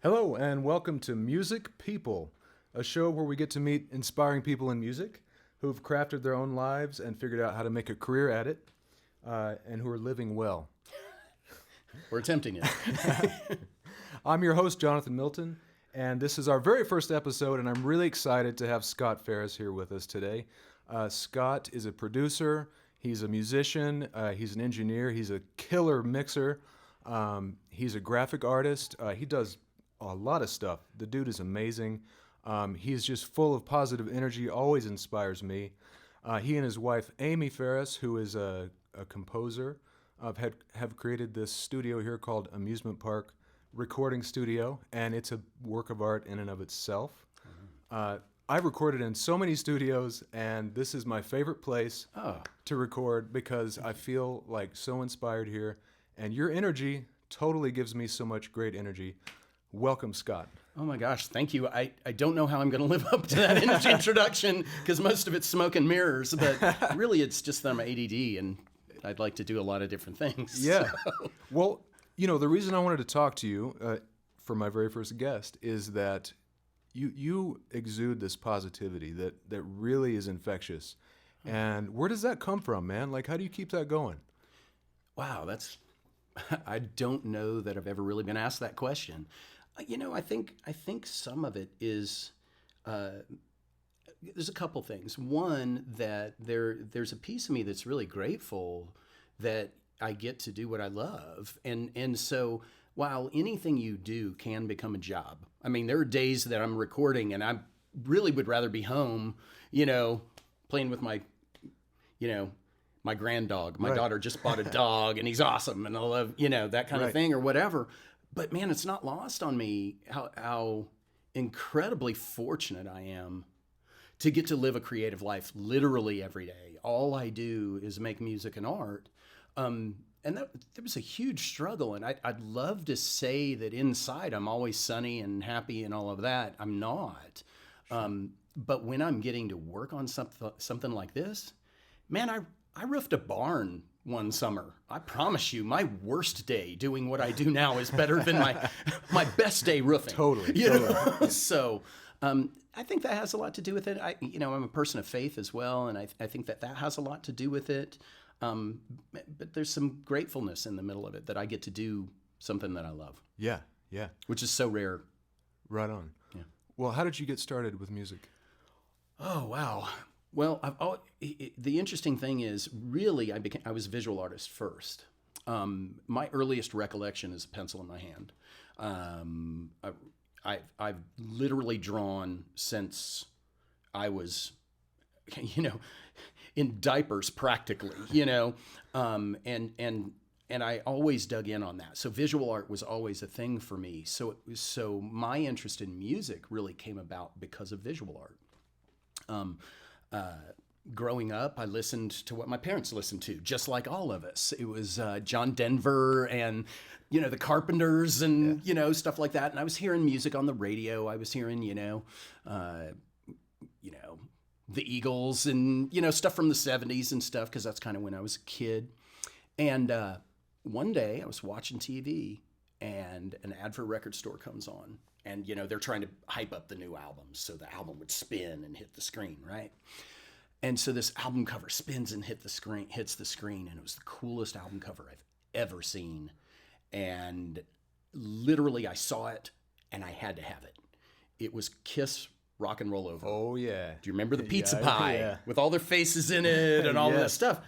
Hello, and welcome to Music People, a show where we get to meet inspiring people in music who've crafted their own lives and figured out how to make a career at it, and who are living well. We're attempting it. I'm your host, Jonathan Milton, and this is our very first episode, and I'm really excited to have Scott Faris here with us today. Scott is a producer, he's a musician, he's an engineer, he's a killer mixer, he's a graphic artist, he does a lot of stuff. The dude is amazing. He's just full of positive energy, always inspires me. He and his wife, Amy Faris, who is a composer, have created this studio here called Amusement Park Recording Studio, and it's a work of art in and of itself. I've recorded in so many studios, and this is my favorite place to record because I feel like so inspired here, and your energy totally gives me so much great energy. Welcome, Scott. Oh my gosh, thank you. I don't know how I'm going to live up to that energy introduction because most of it's smoke and mirrors, but really it's just that I'm ADD and I'd like to do a lot of different things. Yeah. So. Well, you know, the reason I wanted to talk to you for my very first guest is that you exude this positivity that really is infectious. And where does that come from, man? Like, how do you keep that going? Wow, I don't know that I've ever really been asked that question. You know, I think some of it is, there's a couple things. One, that there's a piece of me that's really grateful that I get to do what I love. And so while anything you do can become a job, I mean, there are days that I'm recording and I really would rather be home, you know, playing with my grand dog. My daughter just bought a dog and he's awesome and I love, that kind of thing or whatever. But man, it's not lost on me how incredibly fortunate I am to get to live a creative life literally every day. All I do is make music and art. And there was a huge struggle. And I'd love to say that inside I'm always sunny and happy and all of that. I'm not. But when I'm getting to work on something like this, man, I roofed a barn one summer. I promise you, my worst day doing what I do now is better than my best day roofing. Totally. So I think that has a lot to do with it. I'm a person of faith as well, and I think that has a lot to do with it. But there's some gratefulness in the middle of it that I get to do something that I love. Yeah. Which is so rare. Right on. Yeah. Well, how did you get started with music? Oh, wow. Well, the interesting thing is, really, I was a visual artist first. My earliest recollection is a pencil in my hand. I've literally drawn since I was, in diapers practically, and I always dug in on that. So visual art was always a thing for me. So my interest in music really came about because of visual art. Growing up, I listened to what my parents listened to, just like all of us. It was John Denver and, the Carpenters and, stuff like that. And I was hearing music on the radio. I was hearing, the Eagles and, stuff from the 70s and stuff, because that's kind of when I was a kid. And one day I was watching TV and an ad for a record store comes on. And, they're trying to hype up the new albums. So the album would spin and hit the screen, right? And so this album cover spins and hits the screen. And it was the coolest album cover I've ever seen. And literally I saw it and I had to have it. It was Kiss Rock and Roll Over. Oh, yeah. Do you remember the pizza pie with all their faces in it and all of that stuff?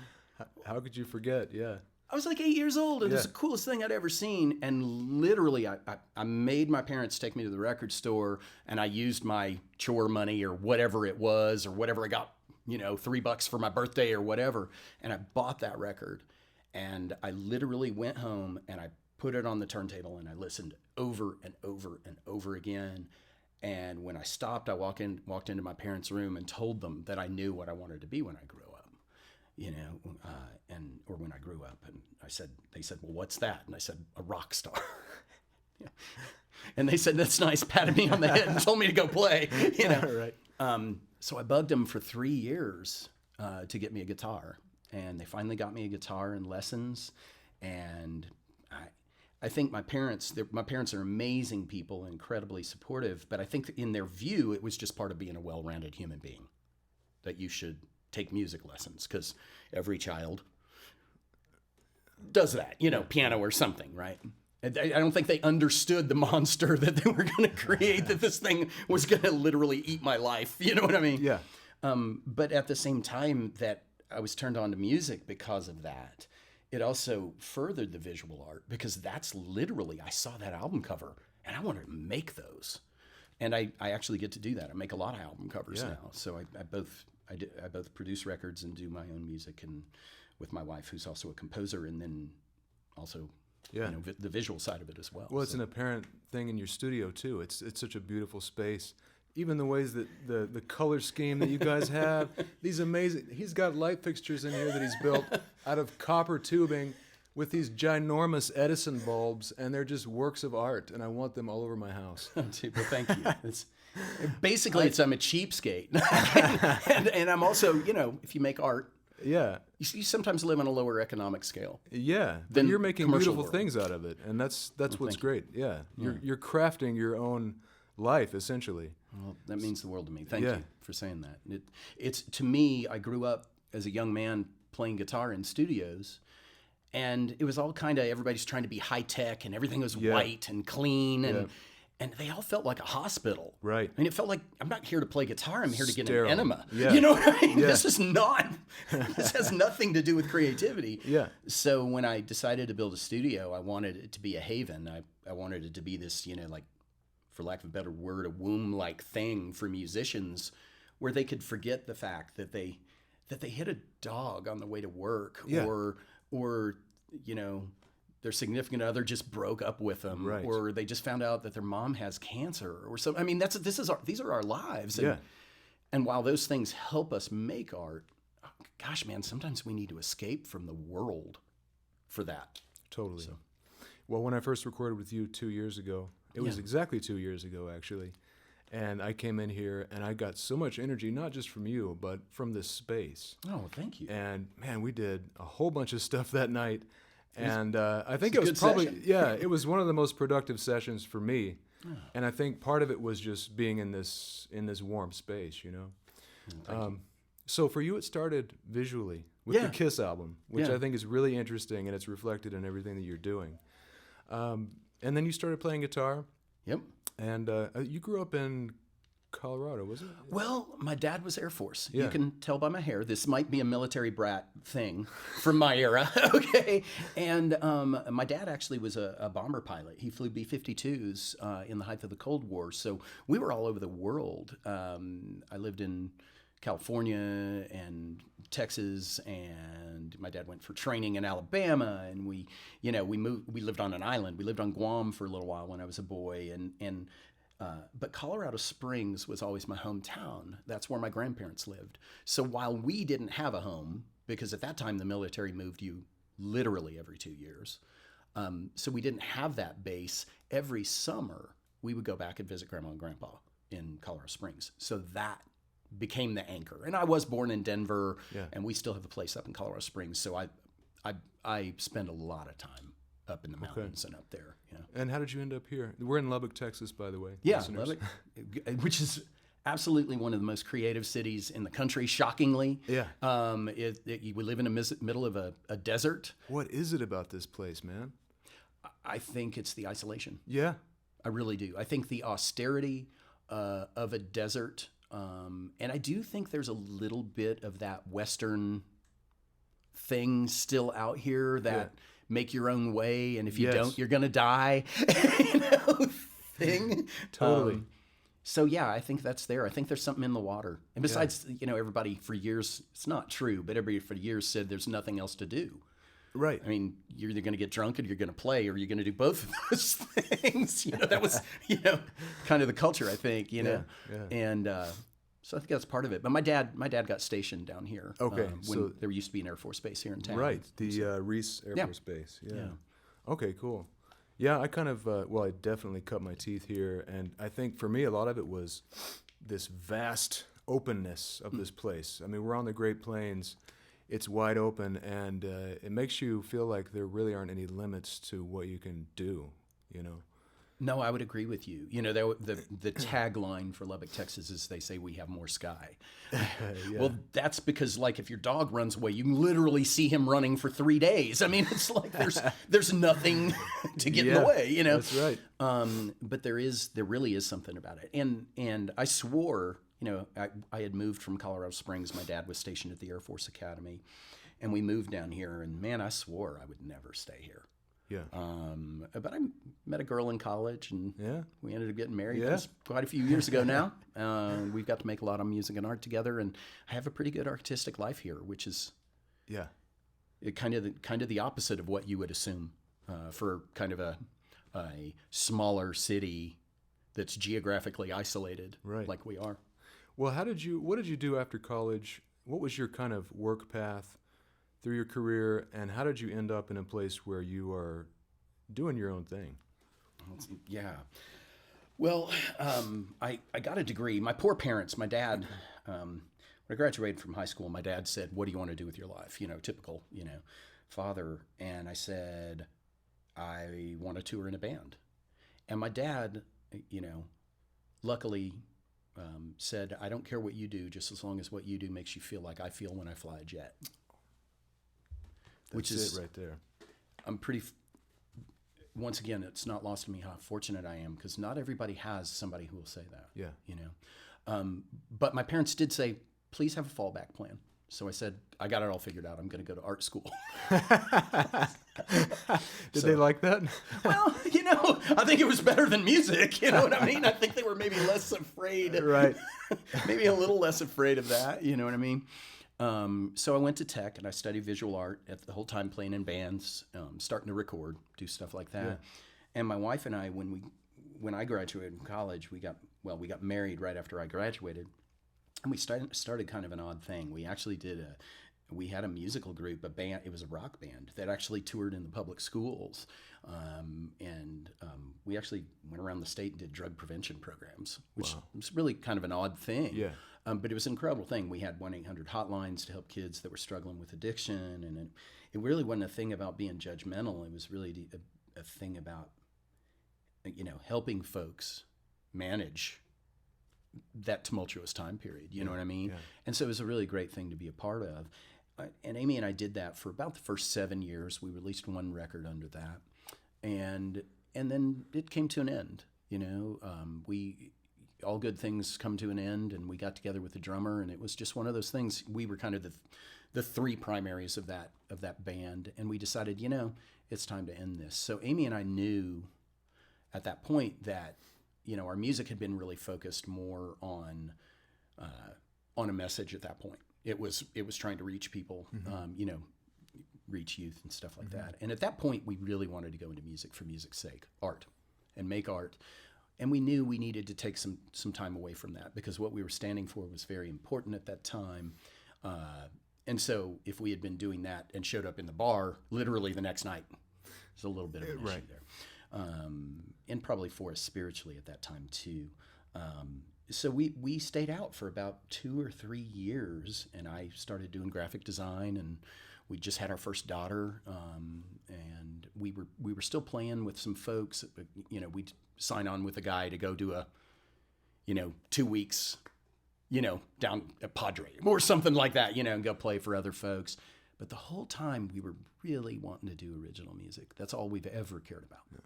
How could you forget? Yeah. I was like 8 years old. It was the coolest thing I'd ever seen. And literally, I made my parents take me to the record store, and I used my chore money or whatever it was, or whatever I got, $3 for my birthday or whatever. And I bought that record. And I literally went home and I put it on the turntable and I listened over and over and over again. And when I stopped, I walked into my parents' room and told them that I knew what I wanted to be when I grew up. Or when I grew up, and they said, well, what's that? And I said, a rock star. And they said, that's nice, patted me on the head and told me to go play, Right. So I bugged them for 3 years to get me a guitar, and they finally got me a guitar and lessons, and I think my parents are amazing people, incredibly supportive, but I think in their view, it was just part of being a well-rounded human being, that you should take music lessons, because every child does that, piano or something, right? I don't think they understood the monster that they were going to create, that this thing was going to literally eat my life. You know what I mean? Yeah. But at the same time that I was turned on to music because of that, it also furthered the visual art, because that's literally, I saw that album cover and I wanted to make those. And I actually get to do that. I make a lot of album covers now. So I both produce records and do my own music, and with my wife, who's also a composer, and then also the visual side of it as well. Well, it's an apparent thing in your studio too. It's such a beautiful space. Even the ways that the color scheme that you guys have, these amazing. He's got light fixtures in here that he's built out of copper tubing with these ginormous Edison bulbs, and they're just works of art, and I want them all over my house. Well, thank you. Basically, I'm a cheapskate, and I'm also, if you make art, yeah, you sometimes live on a lower economic scale. Yeah, but you're making beautiful things out of it, and that's what's great. Yeah, you're crafting your own life essentially. Well, that means the world to me. Thank you for saying that. It's to me, I grew up as a young man playing guitar in studios, and it was all kind of, everybody's trying to be high tech, and everything was white and clean, and they all felt like a hospital. Right. I mean, it felt like, I'm not here to play guitar, I'm here to get Sterile. an enema. Yeah. You know what I mean? Yeah. This has nothing to do with creativity. Yeah. So when I decided to build a studio, I wanted it to be a haven. I wanted it to be this, like, for lack of a better word, a womb-like thing for musicians, where they could forget the fact that they hit a dog on the way to work, or their significant other just broke up with them, right, or they just found out that their mom has cancer, or something. I mean, these are our lives, and while those things help us make art, gosh, man, sometimes we need to escape from the world for that. Totally. So. Well, when I first recorded with you 2 years ago, it was exactly 2 years ago, actually. And I came in here and I got so much energy, not just from you, but from this space. Oh, thank you. And man, we did a whole bunch of stuff that night. And I think it was probably, it was one of the most productive sessions for me. Oh. And I think part of it was just being in this warm space, So for you, it started visually with the Kiss album, which I think is really interesting, and it's reflected in everything that you're doing. And then you started playing guitar. Yep. And you grew up in Colorado, was it? Well, my dad was Air Force. Yeah. You can tell by my hair. This might be a military brat thing from my era, okay? And my dad actually was a bomber pilot. He flew B-52s in the height of the Cold War, so we were all over the world. I lived in California and Texas, and my dad went for training in Alabama, and we lived on an island. We lived on Guam for a little while when I was a boy, but Colorado Springs was always my hometown. That's where my grandparents lived. So while we didn't have a home, because at that time the military moved you literally every 2 years, so we didn't have that base, every summer we would go back and visit Grandma and Grandpa in Colorado Springs. So that became the anchor. And I was born in Denver, and we still have a place up in Colorado Springs. So I spend a lot of time up in the mountains and up there. And how did you end up here? We're in Lubbock, Texas, by the way. Yeah, Lubbock, which is absolutely one of the most creative cities in the country, shockingly. Yeah. We live in the middle of a desert. What is it about this place, man? I think it's the isolation. Yeah. I really do. I think the austerity of a desert, and I do think there's a little bit of that Western thing still out here that make your own way, and if you don't, you're gonna die. Thing. Totally. So yeah, I think that's there. I think there's something in the water. And besides, everybody for years, it's not true, but everybody for years said there's nothing else to do. Right. I mean, you're either going to get drunk or you're going to play, or you're going to do both of those things. That was, kind of the culture, I think, Yeah. And so I think that's part of it. But my dad got stationed down here. Okay. When there used to be an Air Force base here in town. Right. The Reese Air Force Base. Yeah. Okay, cool. Yeah, I kind of, I definitely cut my teeth here. And I think for me, a lot of it was this vast openness of this place. I mean, we're on the Great Plains. it's wide open, and it makes you feel like there really aren't any limits to what you can do, you know. No, I would agree with you. You know, the tagline for Lubbock, Texas is they say we have more sky. Yeah. Well, that's because, like, if your dog runs away, you can literally see him running for 3 days. I mean, it's like there's nothing to get in the way, you know. That's right. But there really is something about it. And I swore, you know, I had moved from Colorado Springs. My dad was stationed at the Air Force Academy, and we moved down here. And man, I swore I would never stay here. Yeah. But I met a girl in college, and we ended up getting married. Yeah. That was quite a few years ago now. We've got to make a lot of music and art together, and I have a pretty good artistic life here, which is kind of the opposite of what you would assume for kind of a smaller city that's geographically isolated, like we are. Well, what did you do after college? What was your kind of work path through your career, and how did you end up in a place where you are doing your own thing? Yeah. Well, I got a degree. My poor parents, my dad, when I graduated from high school, my dad said, "What do you want to do with your life?" You know, typical, you know, father. And I said, "I want to tour in a band." And my dad, you know, luckily said, "I don't care what you do, just as long as what you do makes you feel like I feel when I fly a jet." Which is it right there. I'm once again, it's not lost on me how fortunate I am, because not everybody has somebody who will say that. Yeah. You know, but my parents did say, "Please have a fallback plan." So I said, "I got it all figured out. I'm going to go to art school." Did they like that? Well, you know, I think it was better than music. You know what I mean? I think they were maybe less afraid. Right. Maybe a little less afraid of that. You know what I mean? So I went to Tech, and I studied visual art at the whole time, playing in bands, starting to record, do stuff like that. Yeah. And my wife and I, when I graduated from college, we got married right after I graduated, and we started kind of an odd thing. We actually we had a musical group, a band. It was a rock band that actually toured in the public schools, and we actually went around the state and did drug prevention programs, which was really kind of an odd thing. Yeah. But it was an incredible thing. We had 1-800 hotlines to help kids that were struggling with addiction, and it really wasn't a thing about being judgmental. It was really a thing about, you know, helping folks manage that tumultuous time period. You know what I mean? Yeah. And so it was a really great thing to be a part of. And Amy and I did that for about the first 7 years. We released one record under that, and then it came to an end. You know, all good things come to an end, and we got together with the drummer, and it was just one of those things. We were kind of the three primaries of that band, and we decided, you know, it's time to end this. So Amy and I knew at that point that, you know, our music had been really focused more on a message at that point. It was trying to reach people, you know, reach youth and stuff like that. And at that point, we really wanted to go into music for music's sake, art, and make art. And we knew we needed to take some time away from that, because what we were standing for was very important at that time. And so if we had been doing that and showed up in the bar literally the next night, there's a little bit of an issue there. And probably for us spiritually at that time too. So we stayed out for about 2 or 3 years, and I started doing graphic design, and we just had our first daughter, and we were still playing with some folks. You know, we'd sign on with a guy to go do 2 weeks, you know, down at Padre or something like that, you know, and go play for other folks. But the whole time we were really wanting to do original music. That's all we've ever cared about. Yeah.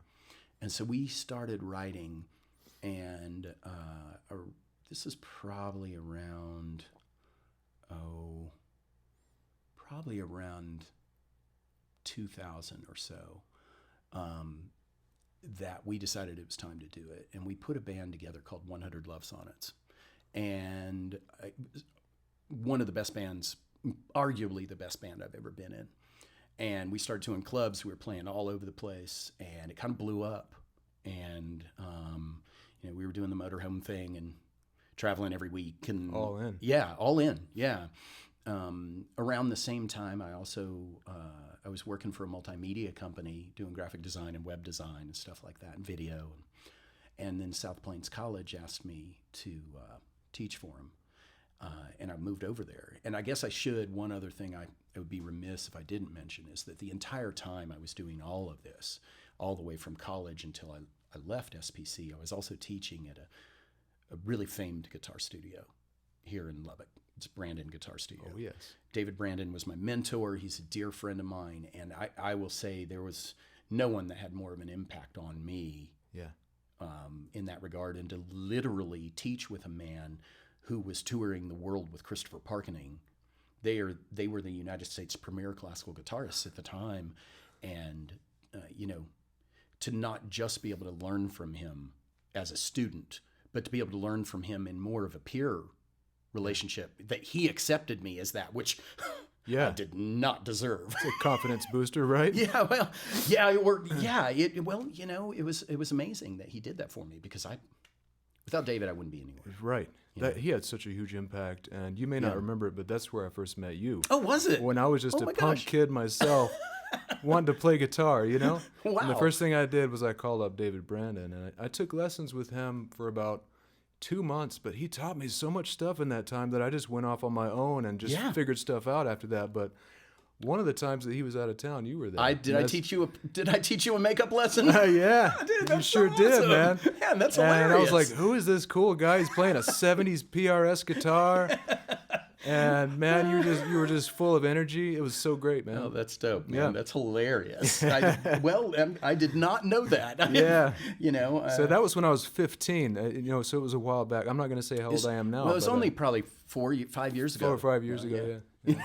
And so we started writing, and this is probably around 2000 or so, that we decided it was time to do it. And we put a band together called 100 Love Sonnets. And one of the best bands, arguably the best band I've ever been in. And we started doing clubs. We were playing all over the place, and it kind of blew up. And, you know, we were doing the motorhome thing and traveling every week. And all in. Yeah, all in, yeah. Around the same time, I also, I was working for a multimedia company doing graphic design and web design and stuff like that, and video. And then South Plains College asked me to teach for them. and I moved over there. And I guess I should. One other thing I would be remiss if I didn't mention is that the entire time I was doing all of this, all the way from college until I left SPC, I was also teaching at a really famed guitar studio here in Lubbock. It's Brandon Guitar Studio. Oh, yes. David Brandon was my mentor. He's a dear friend of mine. And I will say there was no one that had more of an impact on me in that regard. And to literally teach with a man who was touring the world with Christopher Parkening. They were the United States premier classical guitarists at the time. And, to not just be able to learn from him as a student, but to be able to learn from him in more of a peer relationship, that he accepted me as that, which I did not deserve. It's a confidence booster, right? Yeah, well, yeah, it worked. Yeah, it was amazing that he did that for me, because without David, I wouldn't be anywhere. Right. He had such a huge impact, and you may not remember it, but that's where I first met you. Oh, was it? When I was just a punk kid myself, wanting to play guitar, Wow. And the first thing I did was I called up David Brandon, and I took lessons with him for about 2 months, but he taught me so much stuff in that time that I just went off on my own and just figured stuff out after that. But one of the times that he was out of town, you were there. Did I teach you a makeup lesson? Yeah. Dude, you sure did, man. Yeah, that's hilarious. And I was like, who is this cool guy? He's playing a 70s PRS guitar. And man, you were just full of energy. It was so great, man. Oh, that's dope, man. Yeah. That's hilarious. I did not know that. Yeah. So that was when I was 15. So it was a while back. I'm not going to say how old I am now. Well, it was only probably 5 years ago. 4 or 5 years ago, yeah.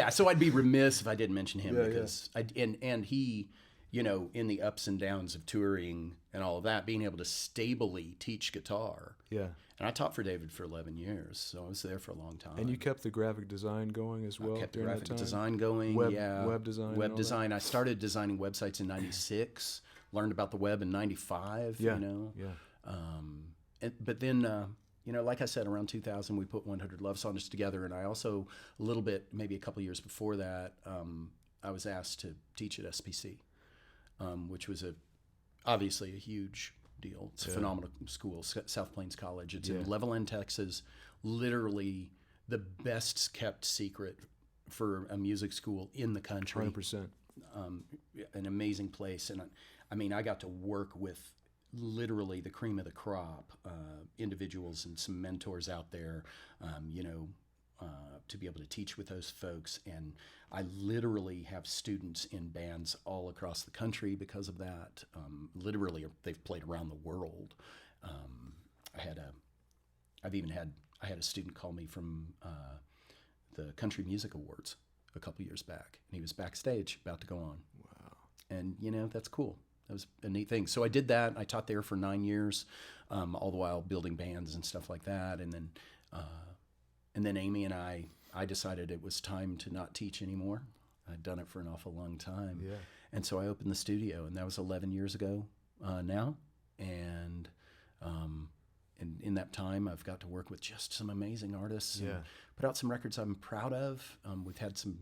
So I'd be remiss if I didn't mention him, because and he, in the ups and downs of touring and all of that, being able to stably teach guitar. Yeah. And I taught for David for 11 years, so I was there for a long time. And you kept the graphic design going as well? I kept the graphic design going, Web design? Web design. I started designing websites in 96, learned about the web in 95, Yeah. But then, like I said, around 2000, we put 100 Love Songs together, and I also, a little bit, maybe a couple years before that, I was asked to teach at SPC, which was obviously a huge deal. It's a phenomenal school, South Plains College. It's in Levelland, Texas. Literally the best kept secret for a music school in the country. 100%. An amazing place. And I got to work with literally the cream of the crop, individuals and some mentors out there, to be able to teach with those folks. And I literally have students in bands all across the country because of that. Literally, they've played around the world. I had a student call me from the Country Music Awards a couple years back, and he was backstage about to go on. Wow. And that's cool. That was a neat thing. So I did that. I taught there for 9 years, all the while building bands and stuff like that. And then Amy and I decided it was time to not teach anymore. I'd done it for an awful long time. Yeah. And so I opened the studio, and that was 11 years ago now. And in that time, I've got to work with just some amazing artists and put out some records I'm proud of. We've had some,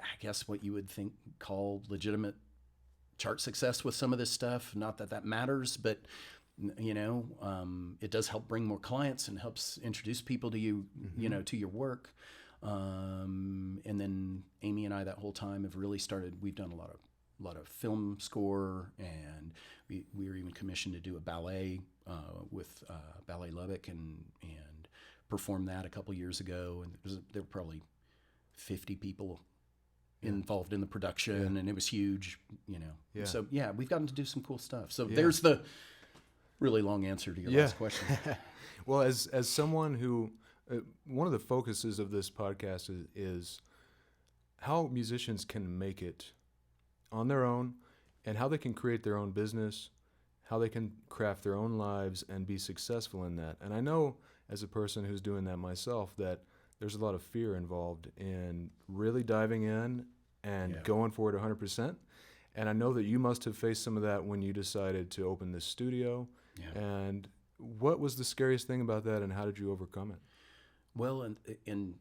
I guess what you would call legitimate chart success with some of this stuff. Not that matters, but it does help bring more clients and helps introduce people to you, to your work. And then Amy and I that whole time have really started. We've done a lot of film score, and we were even commissioned to do a ballet with Ballet Lubbock and perform that a couple years ago. And there were probably 50 people involved in the production, and it was huge, Yeah. So we've gotten to do some cool stuff. So there's the really long answer to your last question. Well, as someone who, one of the focuses of this podcast is how musicians can make it on their own, and how they can create their own business, how they can craft their own lives and be successful in that. And I know, as a person who's doing that myself, that there's a lot of fear involved in really diving in and going for it 100%. And I know that you must have faced some of that when you decided to open this studio. Yeah. And what was the scariest thing about that, and how did you overcome it? Well, and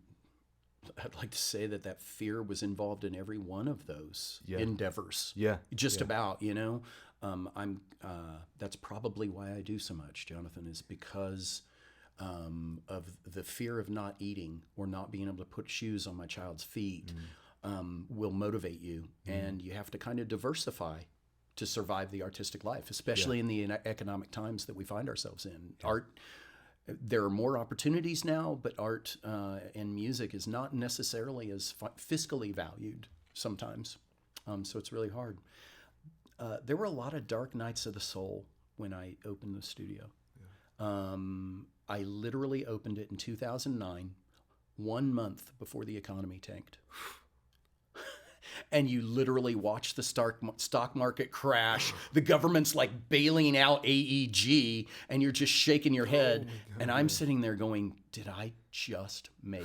I'd like to say that fear was involved in every one of those endeavors. Yeah. Just about, That's probably why I do so much, Jonathan, is because of the fear of not eating or not being able to put shoes on my child's feet. Will motivate you, and you have to kind of diversify to survive the artistic life, especially in the economic times that we find ourselves in. Art, there are more opportunities now, but art and music is not necessarily as fiscally valued sometimes. So it's really hard. There were a lot of dark nights of the soul when I opened the studio. I literally opened it in 2009, 1 month before the economy tanked. And you literally watch the stock market crash. The government's like bailing out AEG, and you're just shaking your head. And I'm sitting there going, did I just make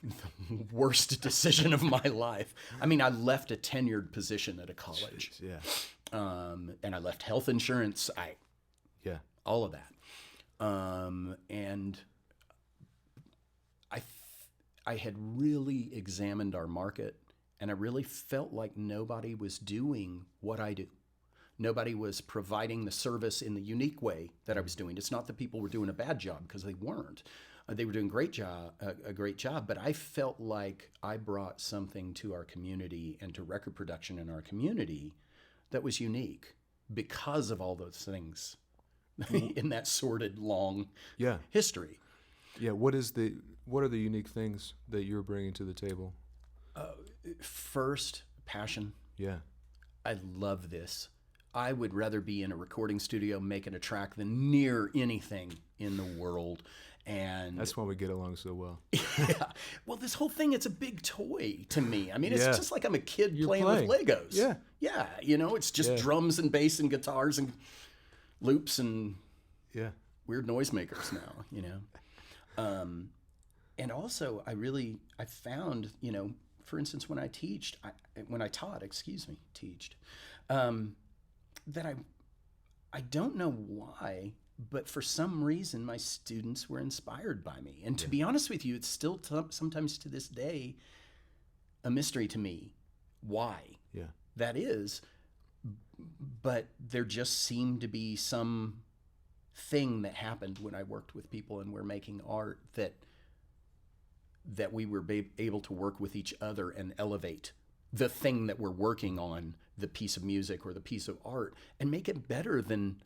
the worst decision of my life? I mean, I left a tenured position at a college. Jeez, and I left health insurance. All of that. And I had really examined our market, and I really felt like nobody was doing what I do. Nobody was providing the service in the unique way that I was doing. It's not that people were doing a bad job, because they weren't. They were doing a great job, but I felt like I brought something to our community and to record production in our community that was unique because of all those things in that sordid, long history. Yeah, what are the unique things that you're bringing to the table? First, passion. Yeah. I love this. I would rather be in a recording studio making a track than near anything in the world. And that's why we get along so well. Yeah. Well, this whole thing, it's a big toy to me. I mean, it's just like I'm a kid playing with Legos. Yeah. Yeah. You know, it's just drums and bass and guitars and loops and weird noisemakers now, you know. And also, I found, you know, for instance, when I taught, that I don't know why, but for some reason my students were inspired by me. And to be honest with you, it's still sometimes to this day a mystery to me why that is. But there just seemed to be some thing that happened when I worked with people and we're making art that we were able to work with each other and elevate the thing that we're working on, the piece of music or the piece of art, and make it better than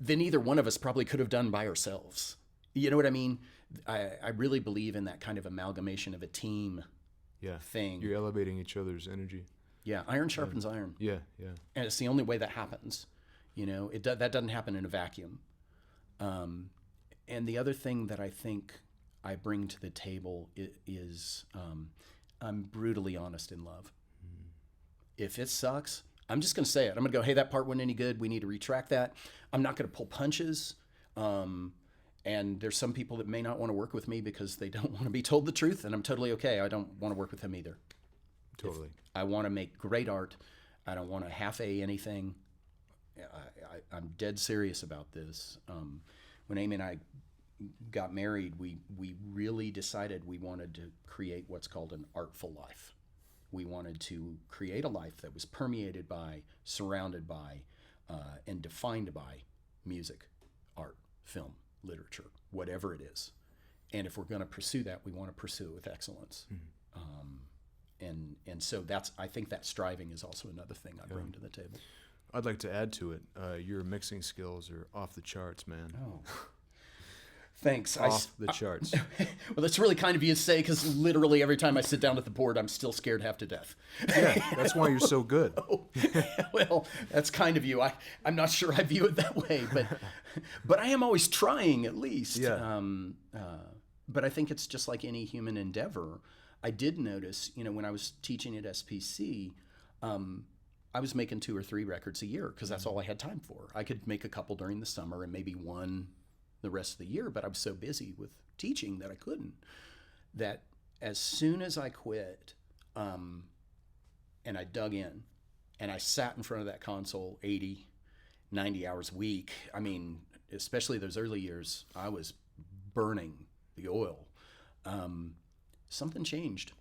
either one of us probably could have done by ourselves. You know what I mean? I really believe in that kind of amalgamation of a team thing. You're elevating each other's energy. Yeah, iron sharpens iron. Yeah. And it's the only way that happens. You know, that doesn't happen in a vacuum. And the other thing that I think I bring to the table is I'm brutally honest in love. If it sucks, I'm just going to say it. I'm going to go, hey, that part wasn't any good. We need to retract that. I'm not going to pull punches. And there's some people that may not want to work with me because they don't want to be told the truth, and I'm totally okay. I don't want to work with them either. Totally. I want to make great art. I don't want to half-a anything. I'm dead serious about this. When Amy and I got married, we really decided we wanted to create what's called an artful life. We wanted to create a life that was permeated by, surrounded by, and defined by music, art, film, literature, whatever it is. And if we're going to pursue that, we want to pursue it with excellence. And so I think that striving is also another thing I bring to the table. I'd like to add to it. Your mixing skills are off the charts, man. Oh. Thanks. Off the charts. Well, that's really kind of you to say, because literally every time I sit down at the board, I'm still scared half to death. Yeah, that's why you're so good. Well, that's kind of you. I'm not sure I view it that way, but I am always trying, at least. Yeah. But I think it's just like any human endeavor. I did notice, you know, when I was teaching at SPC, I was making 2 or 3 records a year because that's all I had time for. I could make a couple during the summer and maybe one the rest of the year, but I was so busy with teaching that I couldn't. That as soon as I quit, and I dug in, and I sat in front of that console 80, 90 hours a week, I mean, especially those early years, I was burning the oil. Something changed.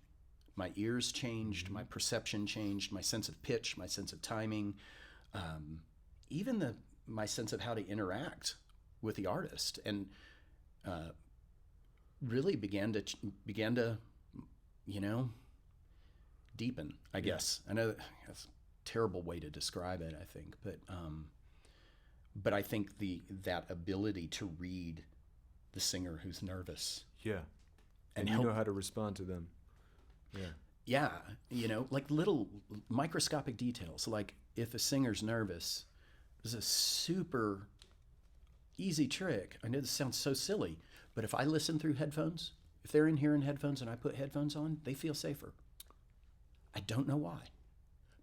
My ears changed, my perception changed, my sense of pitch, my sense of timing. even my sense of how to interact with the artist, and really began to deepen, I guess. I know that's a terrible way to describe it, I think, but I think that ability to read the singer who's nervous. Yeah. And you know how to respond to them. Yeah. Yeah, like little microscopic details. Like if a singer's nervous, there's a super easy trick. I know this sounds so silly, but if I listen through headphones, if they're in hearing headphones and I put headphones on, they feel safer. I don't know why,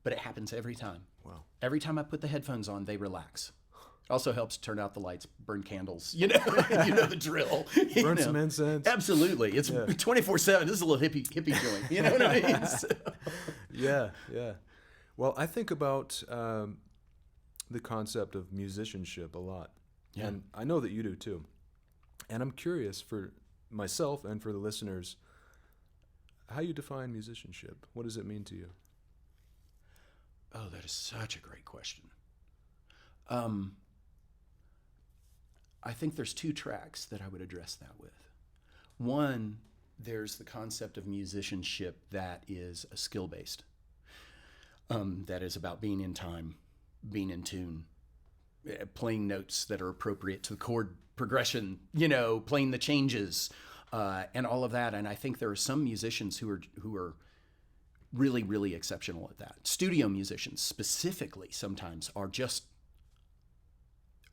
but it happens every time. Wow. Every time I put the headphones on, they relax. Also helps turn out the lights, burn candles, you know the drill. Burn some incense. Absolutely. It's 24/7. This is a little hippie joint. You know what I mean? So. Yeah. Well, I think about the concept of musicianship a lot. Yeah. And I know that you do too. And I'm curious for myself and for the listeners, how you define musicianship. What does it mean to you? Oh, that is such a great question. I think there's two tracks that I would address that with. One, there's the concept of musicianship that is skill-based. That is about being in time, being in tune, playing notes that are appropriate to the chord progression, playing the changes, and all of that. And I think there are some musicians who are really, really exceptional at that. Studio musicians specifically sometimes are just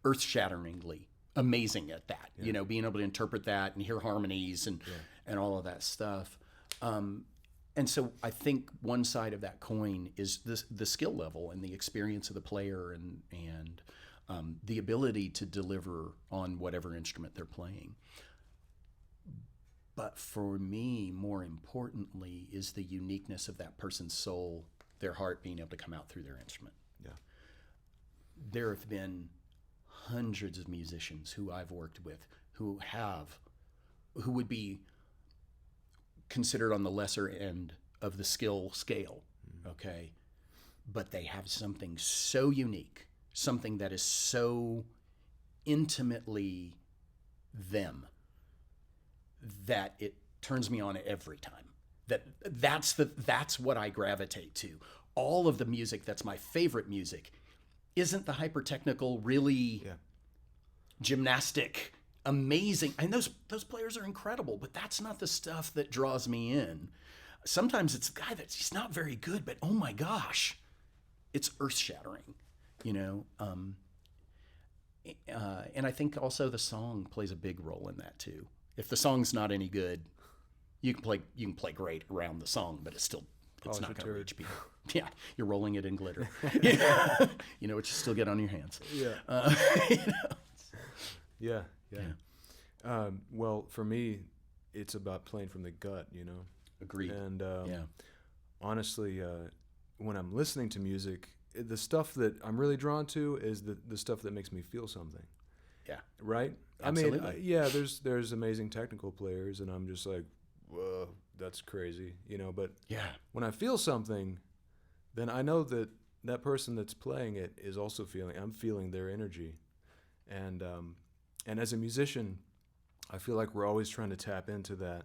earth-shatteringly amazing at that, being able to interpret that and hear harmonies and all of that stuff. And so I think one side of that coin is the skill level and the experience of the player and the ability to deliver on whatever instrument they're playing. But for me, more importantly, is the uniqueness of that person's soul, their heart being able to come out through their instrument. Yeah. There have been hundreds of musicians who I've worked with who would be considered on the lesser end of the skill scale, okay? But they have something so unique, something that is so intimately them, that it turns me on every time. That's what I gravitate to. All of the music that's my favorite music isn't the hyper-technical, really gymnastic, amazing. And those players are incredible, but that's not the stuff that draws me in. Sometimes it's a guy that's he's not very good, but oh my gosh, it's earth-shattering, And I think also the song plays a big role in that too. If the song's not any good, you can play great around the song, but it's not going to reach people. Yeah, you're rolling it in glitter. You know what you still get on your hands. Yeah. Well, for me, it's about playing from the gut, Agreed. And honestly, when I'm listening to music, the stuff that I'm really drawn to is the stuff that makes me feel something. Yeah. Right? Absolutely. I mean, there's amazing technical players, and I'm just like, whoa, that's crazy, but when I feel something, then I know that person that's playing it is also I'm feeling their energy. And as a musician, I feel like we're always trying to tap into that,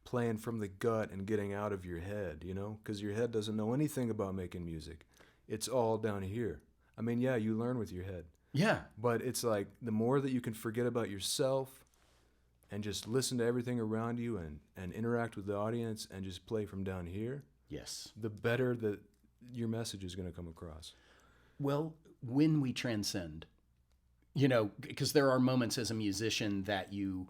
playing from the gut and getting out of your head, because your head doesn't know anything about making music. It's all down here. I mean, you learn with your head. Yeah. But it's like the more that you can forget about yourself and just listen to everything around you and interact with the audience and just play from down here, the better that your message is going to come across. Well, when we transcend, because there are moments as a musician that you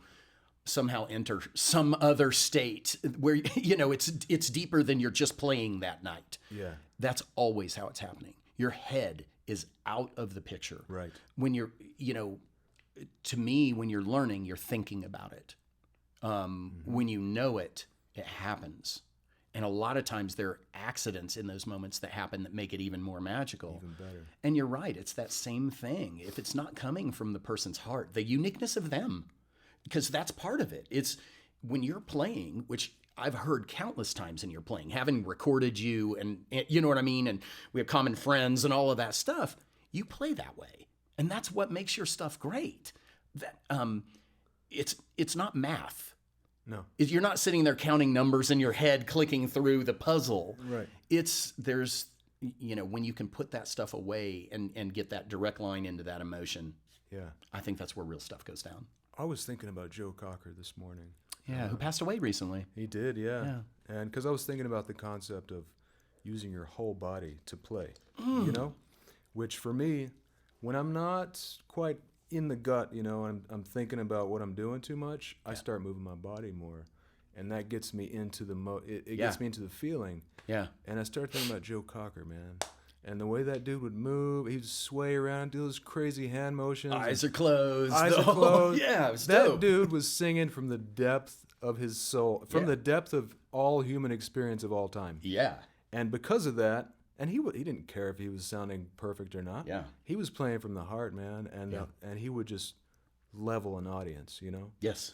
somehow enter some other state where, it's deeper than you're just playing that night. Yeah. That's always how it's happening. Your head is out of the picture. Right. When you're, to me, when you're learning, you're thinking about it. When you know it, it happens. And a lot of times there are accidents in those moments that happen that make it even more magical. Even better. And you're right. It's that same thing. If it's not coming from the person's heart, the uniqueness of them, because that's part of it. It's when you're playing, which I've heard countless times in your playing, having recorded you and you know what I mean? And we have common friends and all of that stuff. you play that way. And that's what makes your stuff great. That it's not math. No. You're not sitting there counting numbers in your head, clicking through the puzzle. Right. There's when you can put that stuff away and get that direct line into that emotion. Yeah. I think that's where real stuff goes down. I was thinking about Joe Cocker this morning. Yeah, who passed away recently. He did, yeah. And because I was thinking about the concept of using your whole body to play, which for me, when I'm not quite in the gut, I'm thinking about what I'm doing too much, I start moving my body more. And that gets me into the it gets me into the feeling. Yeah. And I started thinking about Joe Cocker, man. And the way that dude would move, he'd sway around, do those crazy hand motions. Eyes are closed. Eyes are closed. Yeah, it was that dope. dude was singing from the depth of his soul, from the depth of all human experience of all time. Yeah. And because of that, and he didn't care if he was sounding perfect or not. Yeah. He was playing from the heart, man, and he would just level an audience, Yes.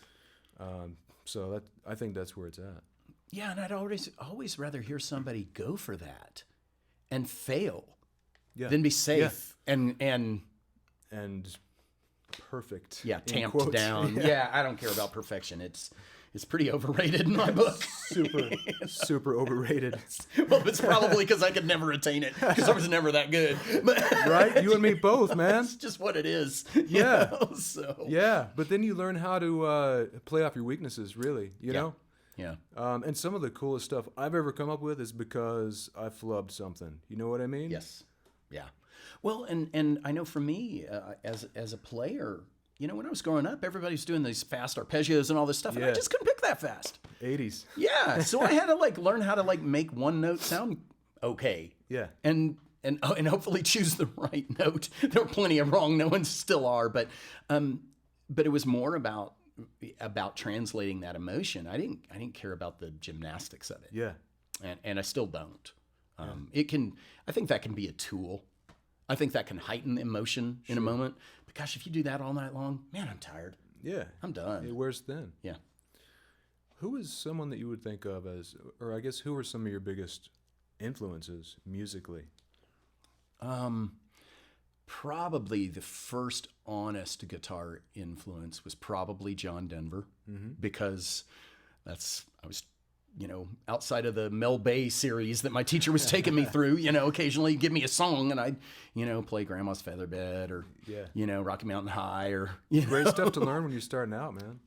So I think that's where it's at. Yeah, and I'd always rather hear somebody go for that and fail than be safe and perfect. Yeah, in tamped quotes. down. Yeah, I don't care about perfection. It's pretty overrated in my book. Super overrated. Well, it's probably because I could never attain it because I was never that good. Right? You and me both, man. It's just what it is. Yeah. So. Yeah, but then you learn how to play off your weaknesses, really, you know? Yeah. And some of the coolest stuff I've ever come up with is because I flubbed something. You know what I mean? Yes. Yeah. Well, and I know for me, as a player, when I was growing up, everybody's doing these fast arpeggios and all this stuff, and I just couldn't pick that fast. 80s. Yeah, so I had to learn how to make one note sound okay. Yeah. And hopefully choose the right note. There were plenty of wrong ones, still are, but it was more about translating that emotion. I didn't care about the gymnastics of it. Yeah. And I still don't. I think that can be a tool. I think that can heighten emotion in a moment. But gosh, if you do that all night long, man, I'm tired. Yeah. I'm done. It wears thin. Yeah. Who is someone that you would think of as, or I guess who are some of your biggest influences musically? Probably the first honest guitar influence was probably John Denver, because I was outside of the Mel Bay series that my teacher was taking me through, occasionally give me a song and I'd, play Grandma's Featherbed or, Rocky Mountain High or, Great stuff to learn when you're starting out, man.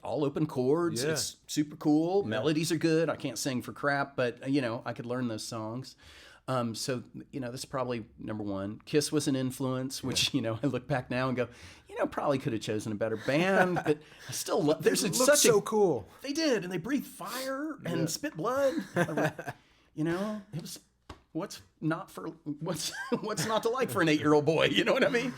All open chords. Yeah. It's super cool. Yeah. Melodies are good. I can't sing for crap, but I could learn those songs. So that's probably number one. Kiss was an influence, which I look back now and go, probably could have chosen a better band, but I still love. There's such so cool. They did, and they breathed fire and spit blood. It was what's not to like for an 8-year-old boy. You know what I mean?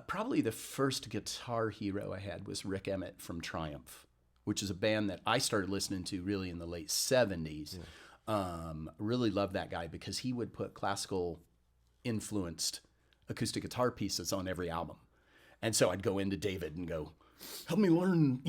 Probably the first guitar hero I had was Rick Emmett from Triumph, which is a band that I started listening to really in the late 70s. Yeah. Really loved that guy because he would put classical influenced acoustic guitar pieces on every album. And so I'd go into David and go, help me learn,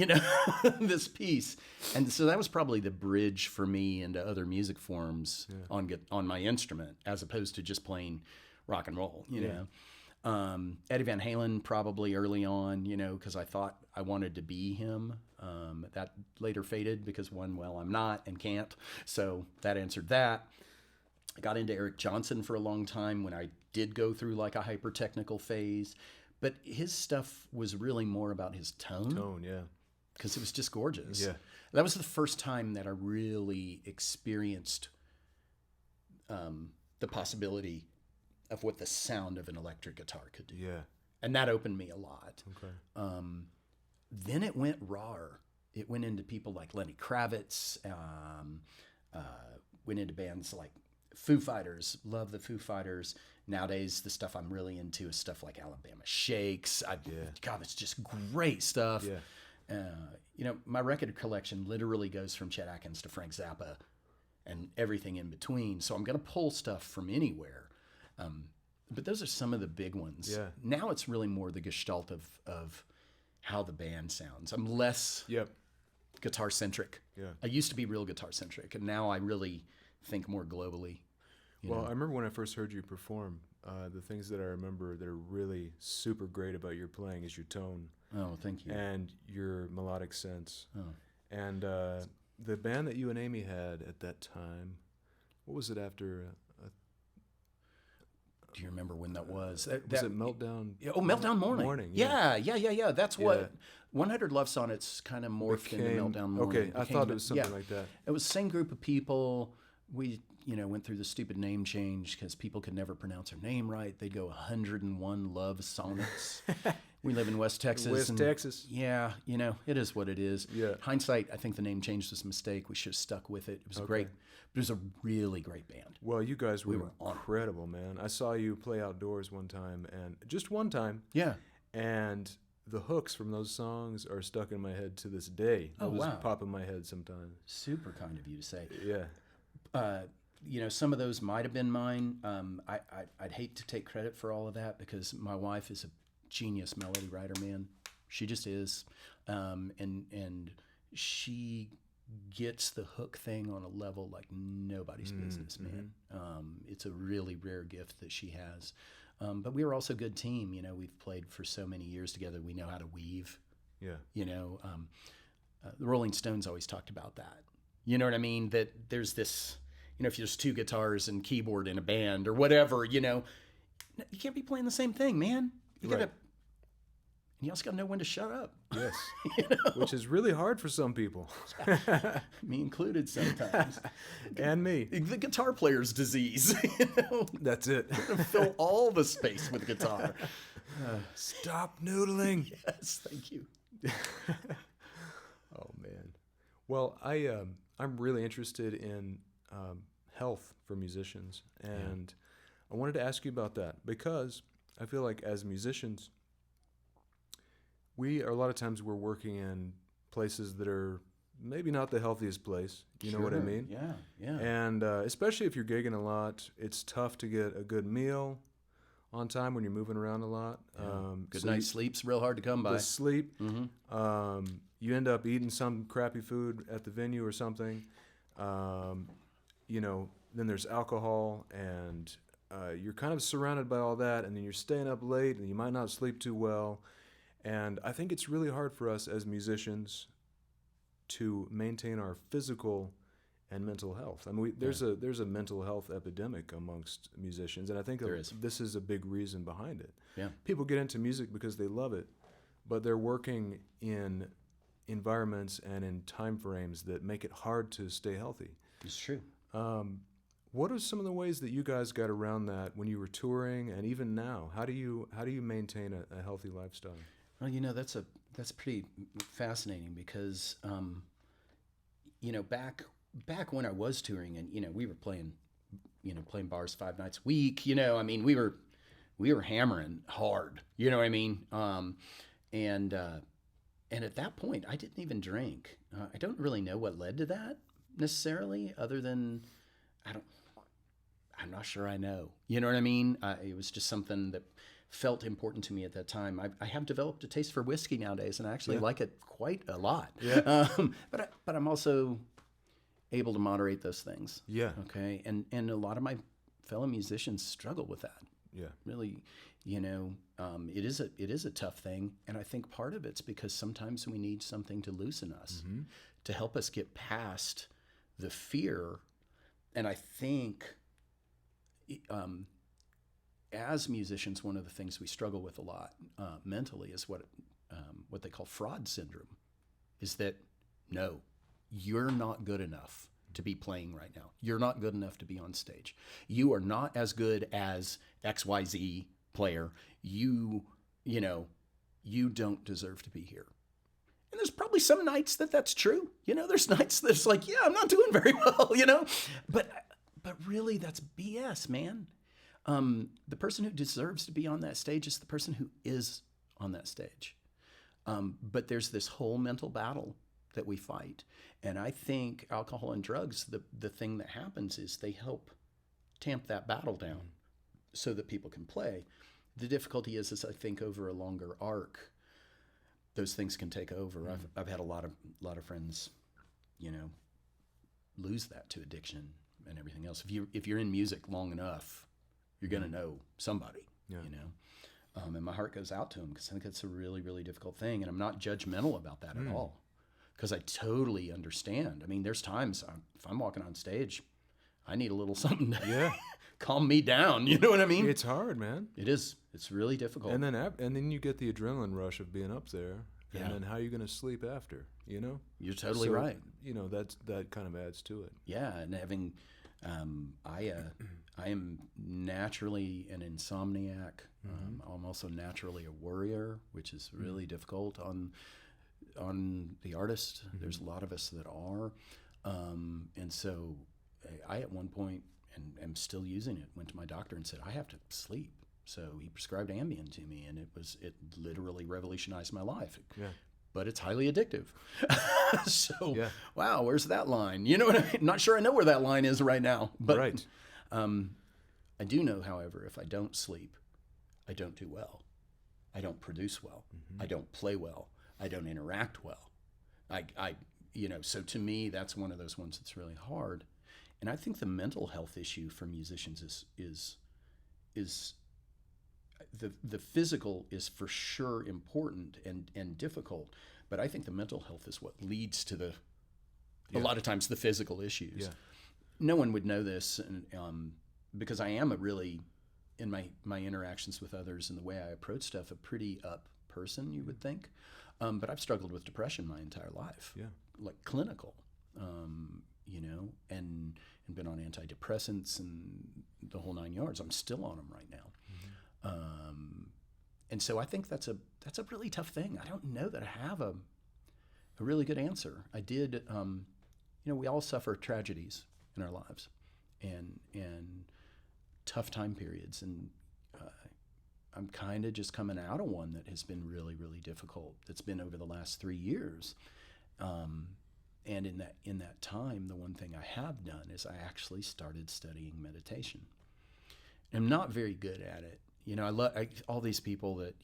this piece. And so that was probably the bridge for me into other music forms on my instrument, as opposed to just playing rock and roll, you know. Eddie Van Halen probably early on, because I thought I wanted to be him. That later faded because I'm not and can't. So that answered that. I got into Eric Johnson for a long time when I did go through like a hyper technical phase, but his stuff was really more about his tone. Yeah. Because it was just gorgeous. Yeah. That was the first time that I really experienced the possibility of what the sound of an electric guitar could do. Yeah. And that opened me a lot. Okay. Then it went raw. It went into people like Lenny Kravitz, went into bands like Foo Fighters. Love the Foo Fighters. Nowadays, the stuff I'm really into is stuff like Alabama Shakes. God, it's just great stuff. Yeah. My record collection literally goes from Chet Atkins to Frank Zappa and everything in between. So I'm going to pull stuff from anywhere. But those are some of the big ones. Yeah. Now it's really more the gestalt of how the band sounds. I'm less guitar centric. Yeah. I used to be real guitar centric, and now I really think more globally. Well, I remember when I first heard you perform, the things that I remember that are really super great about your playing is your tone. Oh, thank you. And your melodic sense. Oh. And the band that you and Amy had at that time, what was it after? Do you remember when that was? Was it Meltdown? Oh, Meltdown Morning. Yeah. That's what 100 Love Sonnets kind of morphed into Meltdown Morning. Okay, I thought it was something like that. It was the same group of people. We, went through the stupid name change because people could never pronounce their name right. They'd go 101 Love Sonnets. We live in West Texas. Texas. Yeah, it is what it is. Yeah. Hindsight, I think the name change was a mistake. We should have stuck with it. It was great. But it was a really great band. Well, you guys were incredible, man. I saw you play outdoors one time, and just one time. Yeah. And the hooks from those songs are stuck in my head to this day. Oh, They'll wow. just pop in my head sometimes. Super kind of you to say. Yeah. Some of those might have been mine. I'd hate to take credit for all of that because my wife is a genius melody writer, man. She just is. And she gets the hook thing on a level like nobody's business, man. It's a really rare gift that she has. But we were also a good team. We've played for so many years together. We know how to weave. Yeah. The Rolling Stones always talked about that. You know what I mean? That there's this, if there's two guitars and keyboard in a band or whatever, you can't be playing the same thing, man. You gotta, and you also gotta know when to shut up. Yes. Which is really hard for some people. Me included sometimes. And me. The guitar player's disease. That's it. Fill all the space with guitar. Stop noodling. Yes, thank you. Oh man. Well, I'm really interested in health for musicians, and I wanted to ask you about that because I feel like as musicians, a lot of times we're working in places that are maybe not the healthiest place. You know what I mean? Yeah. And especially if you're gigging a lot, it's tough to get a good meal on time when you're moving around a lot. Good night's sleep's real hard to come by. The sleep. You end up eating some crappy food at the venue or something. Then there's alcohol, and you're kind of surrounded by all that, and then you're staying up late, and you might not sleep too well. And I think it's really hard for us as musicians to maintain our physical and mental health. I mean, there's a mental health epidemic amongst musicians, and I think this is a big reason behind it. Yeah. People get into music because they love it, but they're working in environments and in time frames that make it hard to stay healthy. It's true. What are some of the ways that you guys got around that when you were touring, and even now? How do you maintain a healthy lifestyle? Well, that's pretty fascinating because back when I was touring and we were playing bars 5 nights a week. We were hammering hard. You know what I mean? And at that point, I didn't even drink. I don't really know what led to that necessarily, other than I'm not sure I know. You know what I mean? It was just something that felt important to me at that time. I have developed a taste for whiskey nowadays, and I actually like it quite a lot. Yeah. But I'm also able to moderate those things. Yeah. Okay. And a lot of my fellow musicians struggle with that. Yeah. Really, it is a tough thing, and I think part of it's because sometimes we need something to loosen us, to help us get past the fear. And I think as musicians, one of the things we struggle with a lot mentally is what they call fraud syndrome, is that, no, you're not good enough to be playing right now. You're not good enough to be on stage. You are not as good as XYZ player. You don't deserve to be here. And there's probably some nights that's true. There's nights that's like, yeah, I'm not doing very well, But really, that's BS, man. The person who deserves to be on that stage is the person who is on that stage. But there's this whole mental battle that we fight. And I think alcohol and drugs, the thing that happens is they help tamp that battle down so that people can play. The difficulty is I think over a longer arc, those things can take over. I've had a lot of friends, lose that to addiction. and everything else. If you're in music long enough, you're gonna know somebody, Yeah. you know. And my heart goes out to them because I think it's a really, really difficult thing, and I'm not judgmental about that at all, because I totally understand. I mean, there's times if I'm walking on stage, I need a little something to calm me down. You know what I mean? It's hard, man. It is. It's really difficult. And then you get the adrenaline rush of being up there. Yeah. And then how are you going to sleep after, you know? You're totally So, right. You know, that kind of adds to it. Yeah, and having, I am naturally an insomniac. I'm also naturally a worrier, which is really difficult on the artist. There's a lot of us that are, and so I at one point, and am still using it, went to my doctor and said I have to sleep. So he prescribed Ambien to me, and it literally revolutionized my life. Yeah. But it's highly addictive. So, Yeah. wow, where's that line? You know what I mean? Not sure I know where that line is right now. But Right. I do know, however, if I don't sleep, I don't do well. I don't produce well. I don't play well. I don't interact well. So to me, that's one of those ones that's really hard. And I think the mental health issue for musicians is the physical is for sure important and difficult, but I think the mental health is what leads to a lot of times the physical issues. Yeah. No one would know this, and because I am in my interactions with others and the way I approach stuff, a pretty up person, you would think. But I've struggled with depression my entire life, like clinical, and been on antidepressants and the whole 9 yards. I'm still on them right now. And so I think that's a really tough thing. I don't know that I have a really good answer. I did, we all suffer tragedies in our lives and tough time periods. And I'm kind of just coming out of one that has been really, really difficult. It's been over the last 3 years. And in that time, the one thing I have done is I actually started studying meditation. I'm not very good at it. I love all these people that,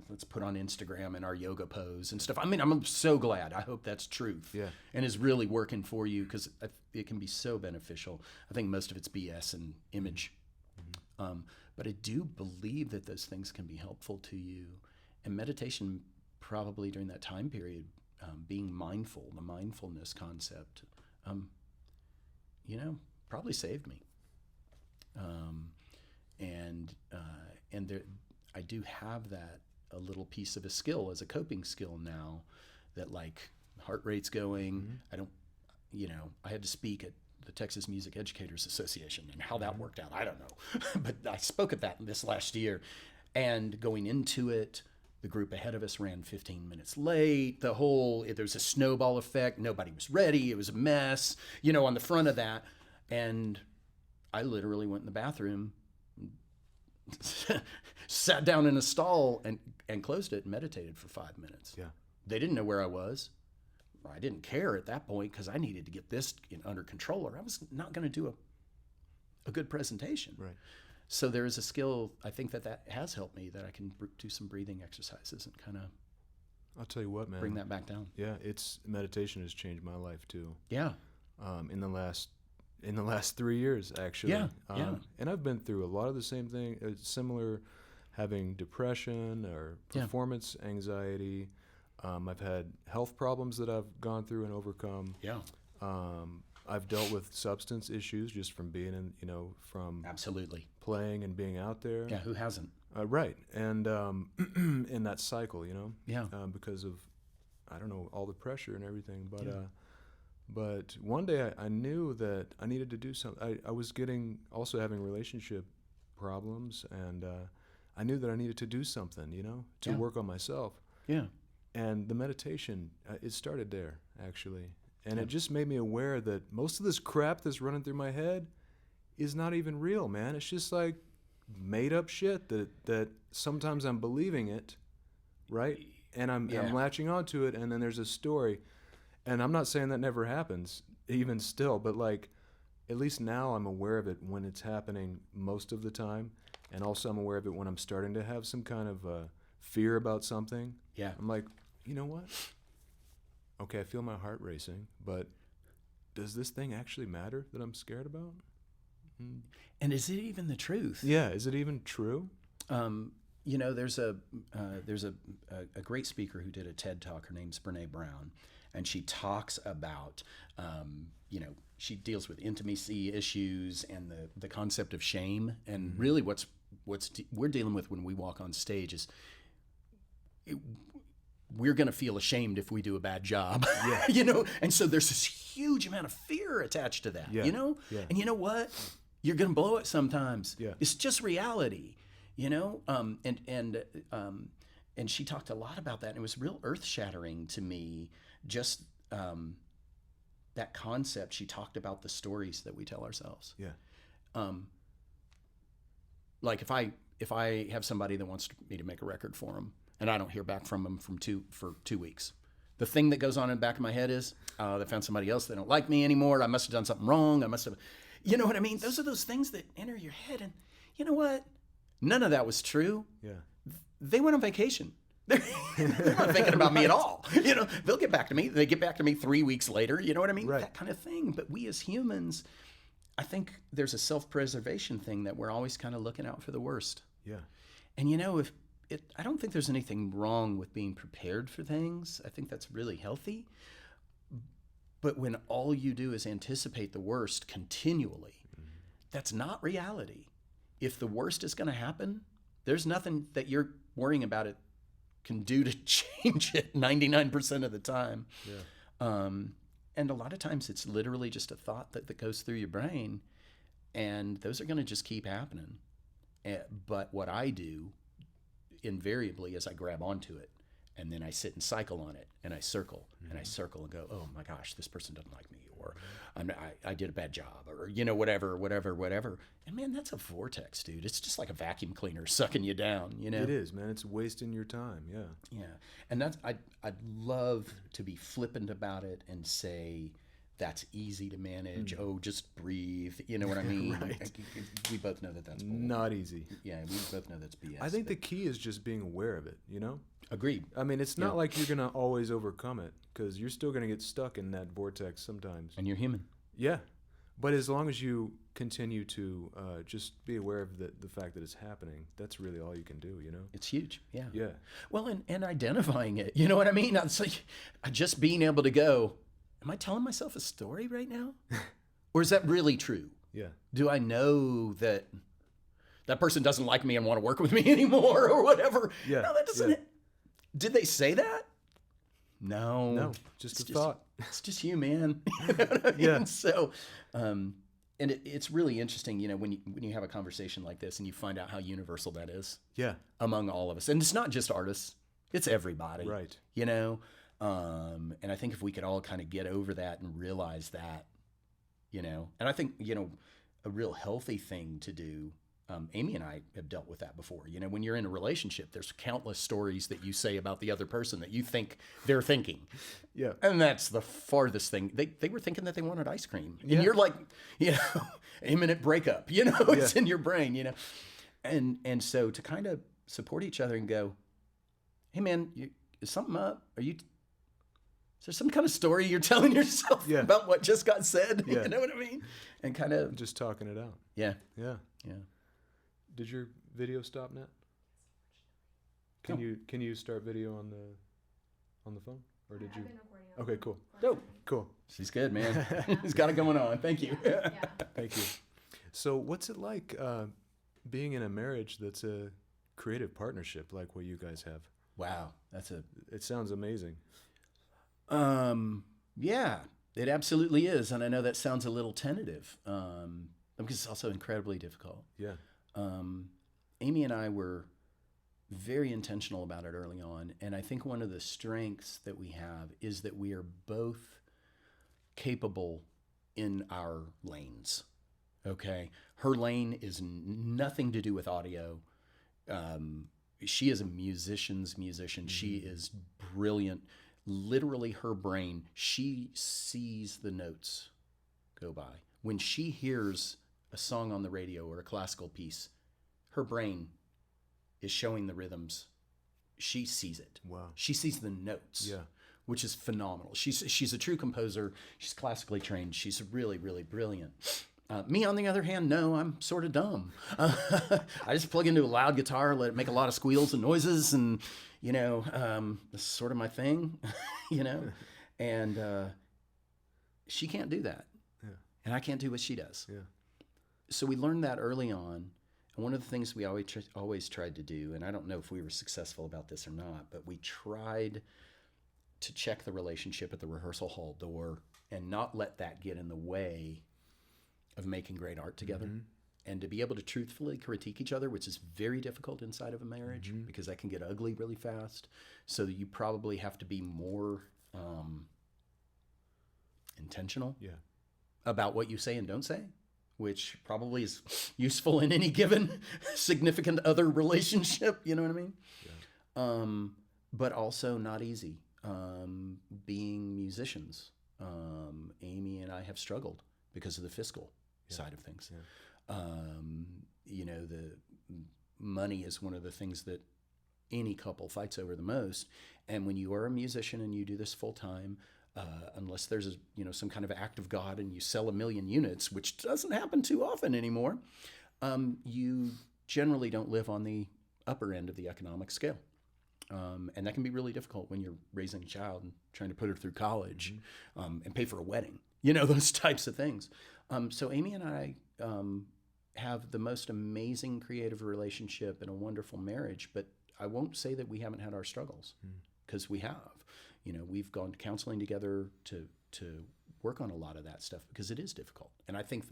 let's put on Instagram in our yoga pose and stuff. I mean, I'm so glad. I hope that's truth and is really working for you, because it can be so beneficial. I think most of it's BS and image. But I do believe that those things can be helpful to you. And meditation, probably during that time period, being mindful, the mindfulness concept, probably saved me. And there, I do have a little piece of a skill as a coping skill now, that like heart rate's going. I had to speak at the Texas Music Educators Association, and how that worked out, I don't know. But I spoke at that this last year, and going into it, the group ahead of us ran 15 minutes late. There was a snowball effect. Nobody was ready. It was a mess, on the front of that. And I literally went in the bathroom, sat down in a stall and closed it and meditated for 5 minutes. Yeah. They didn't know where I was. I didn't care at that point, because I needed to get this under control, or I was not going to do a good presentation. Right. So there is a skill, I think that has helped me, that I can do some breathing exercises and kind of I'll tell you what, man. bring that back down. Yeah, meditation has changed my life too. Yeah. In the last 3 years, actually. Yeah. And I've been through a lot of the same thing, similar, having depression or performance anxiety. I've had health problems that I've gone through and overcome. Yeah. I've dealt with substance issues just from being from Absolutely playing and being out there. Yeah, who hasn't? Right. And in that cycle, Yeah. because of, I don't know, all the pressure and everything. But but one day I knew that I needed to do something. I was also having relationship problems, and I knew that I needed to do something, to work on myself. Yeah. And the meditation, it started there, actually. And it just made me aware that most of this crap that's running through my head is not even real, man. It's just like made up shit that sometimes I'm believing it, right? And I'm latching onto it, and then there's a story. And I'm not saying that never happens, even still, but like, at least now I'm aware of it when it's happening most of the time. And also I'm aware of it when I'm starting to have some kind of fear about something. Yeah. I'm like, you know what? Okay, I feel my heart racing, but does this thing actually matter that I'm scared about? And is it even the truth? Yeah, is it even true? You know, there's a great speaker who did a TED Talk. Her name's Brene Brown, and she talks about, you know, she deals with intimacy issues and the concept of shame. And really what's we're dealing with when we walk on stage is we're going to feel ashamed if we do a bad job, you know? And so there's this huge amount of fear attached to that, you know? Yeah. And you know what? You're going to blow it sometimes. Yeah. It's just reality, you know? And she talked a lot about that. And it was real earth-shattering to me, just that concept. She talked about the stories that we tell ourselves. Yeah. Like if I have somebody that wants me to make a record for them, and I don't hear back from them for 2 weeks, the thing that goes on in the back of my head is, they found somebody else. They don't like me anymore. I must have done something wrong. I must have, you know what I mean? Those are those things that enter your head. And you know what? None of that was true. Yeah. They went on vacation. They're not thinking about me at all. You know, they'll get back to me. They get back to me 3 weeks later. You know what I mean? Right. That kind of thing. But we as humans, I think there's a self-preservation thing that we're always kind of looking out for the worst. Yeah. And you know, I don't think there's anything wrong with being prepared for things. I think that's really healthy. But when all you do is anticipate the worst continually, that's not reality. If the worst is going to happen, there's nothing that you're worrying about it can do to change it 99% of the time. Yeah. And a lot of times it's literally just a thought that goes through your brain, and those are going to just keep happening. But what I do invariably is I grab onto it, and then I sit and cycle on it, and I circle and I circle and go, oh my gosh, this person doesn't like me, or I did a bad job, or you know, whatever. And man, that's a vortex, dude. It's just like a vacuum cleaner sucking you down, you know? It is, man. It's wasting your time. Yeah. Yeah. And I'd love to be flippant about it and say that's easy to manage. Oh, just breathe. You know what I mean? Right. We both know that's bull. Not easy. Yeah, we both know that's BS. I think the key is just being aware of it, you know? Agreed. I mean, it's not like you're going to always overcome it, because you're still going to get stuck in that vortex sometimes. And you're human. Yeah. But as long as you continue to just be aware of the fact that it's happening, that's really all you can do, you know? It's huge. Yeah. Yeah. Well, and identifying it, you know what I mean? It's like just being able to go, am I telling myself a story right now? Or is that really true? Yeah. Do I know that person doesn't like me and want to work with me anymore or whatever? Yeah. No, that doesn't. Yeah. Did they say that? No, just a thought. It's just you, man. You know what I mean? Yeah. So, and it's really interesting, you know, when you have a conversation like this and you find out how universal that is. Yeah. Among all of us, and it's not just artists; it's everybody. Right. You know, and I think if we could all kind of get over that and realize that, you know, and I think, you know, a real healthy thing to do. Amy and I have dealt with that before. You know, when you're in a relationship, there's countless stories that you say about the other person that you think they're thinking. Yeah. And that's the farthest thing. They were thinking that they wanted ice cream. And you're like, you know, imminent breakup, you know, it's in your brain, you know. And so to kind of support each other and go, hey man, is something up? Is there some kind of story you're telling yourself about what just got said? Yeah. You know what I mean? And kind of just talking it out. Yeah. Yeah. Yeah. Did your video stop, Nat? Can you start video on the phone, or did you? Okay, cool. Dope. Cool. She's good, man. She's got it going on. Thank you. Yeah. Thank you. So, what's it like being in a marriage that's a creative partnership like what you guys have? Wow, It sounds amazing. Yeah, it absolutely is, and I know that sounds a little tentative, because it's also incredibly difficult. Yeah. Amy and I were very intentional about it early on, and I think one of the strengths that we have is that we are both capable in our lanes. Okay, her lane is nothing to do with audio. She is a musician's musician. Mm-hmm. She is brilliant. Literally, her brain, she sees the notes go by. When she hears a song on the radio or a classical piece, her brain is showing the rhythms. She sees it. Wow. She sees the notes. Yeah. Which is phenomenal. She's a true composer. She's classically trained. She's really, really brilliant. Me, on the other hand, no, I'm sort of dumb. I just plug into a loud guitar, let it make a lot of squeals and noises, and, this is sort of my thing, And she can't do that. Yeah. And I can't do what she does. Yeah. So we learned that early on. And one of the things we always tried to do, and I don't know if we were successful about this or not, but we tried to check the relationship at the rehearsal hall door and not let that get in the way of making great art together. Mm-hmm. And to be able to truthfully critique each other, which is very difficult inside of a marriage, mm-hmm. because that can get ugly really fast. So you probably have to be more intentional about what you say and don't say, which probably is useful in any given significant other relationship. You know what I mean? Yeah. But also not easy. Being musicians, Amy and I have struggled because of the fiscal side of things. Yeah. The money is one of the things that any couple fights over the most. And when you are a musician and you do this full time, unless there's some kind of act of God and you sell 1 million units, which doesn't happen too often anymore, you generally don't live on the upper end of the economic scale. And that can be really difficult when you're raising a child and trying to put her through college, mm-hmm. And pay for a wedding, those types of things. So Amy and I have the most amazing creative relationship and a wonderful marriage, but I won't say that we haven't had our struggles, because we have. We've gone to counseling together to work on a lot of that stuff, because it is difficult. And I think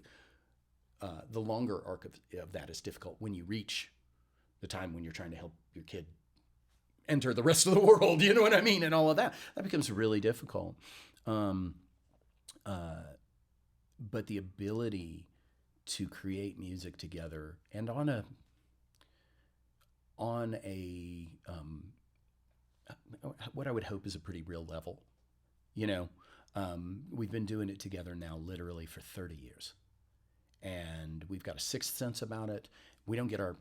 the longer arc of that is difficult when you reach the time when you're trying to help your kid enter the rest of the world, you know what I mean? And all of that. That becomes really difficult. But the ability to create music together and on a what I would hope is a pretty real level, we've been doing it together now literally for 30 years. And we've got a sixth sense about it. We don't get our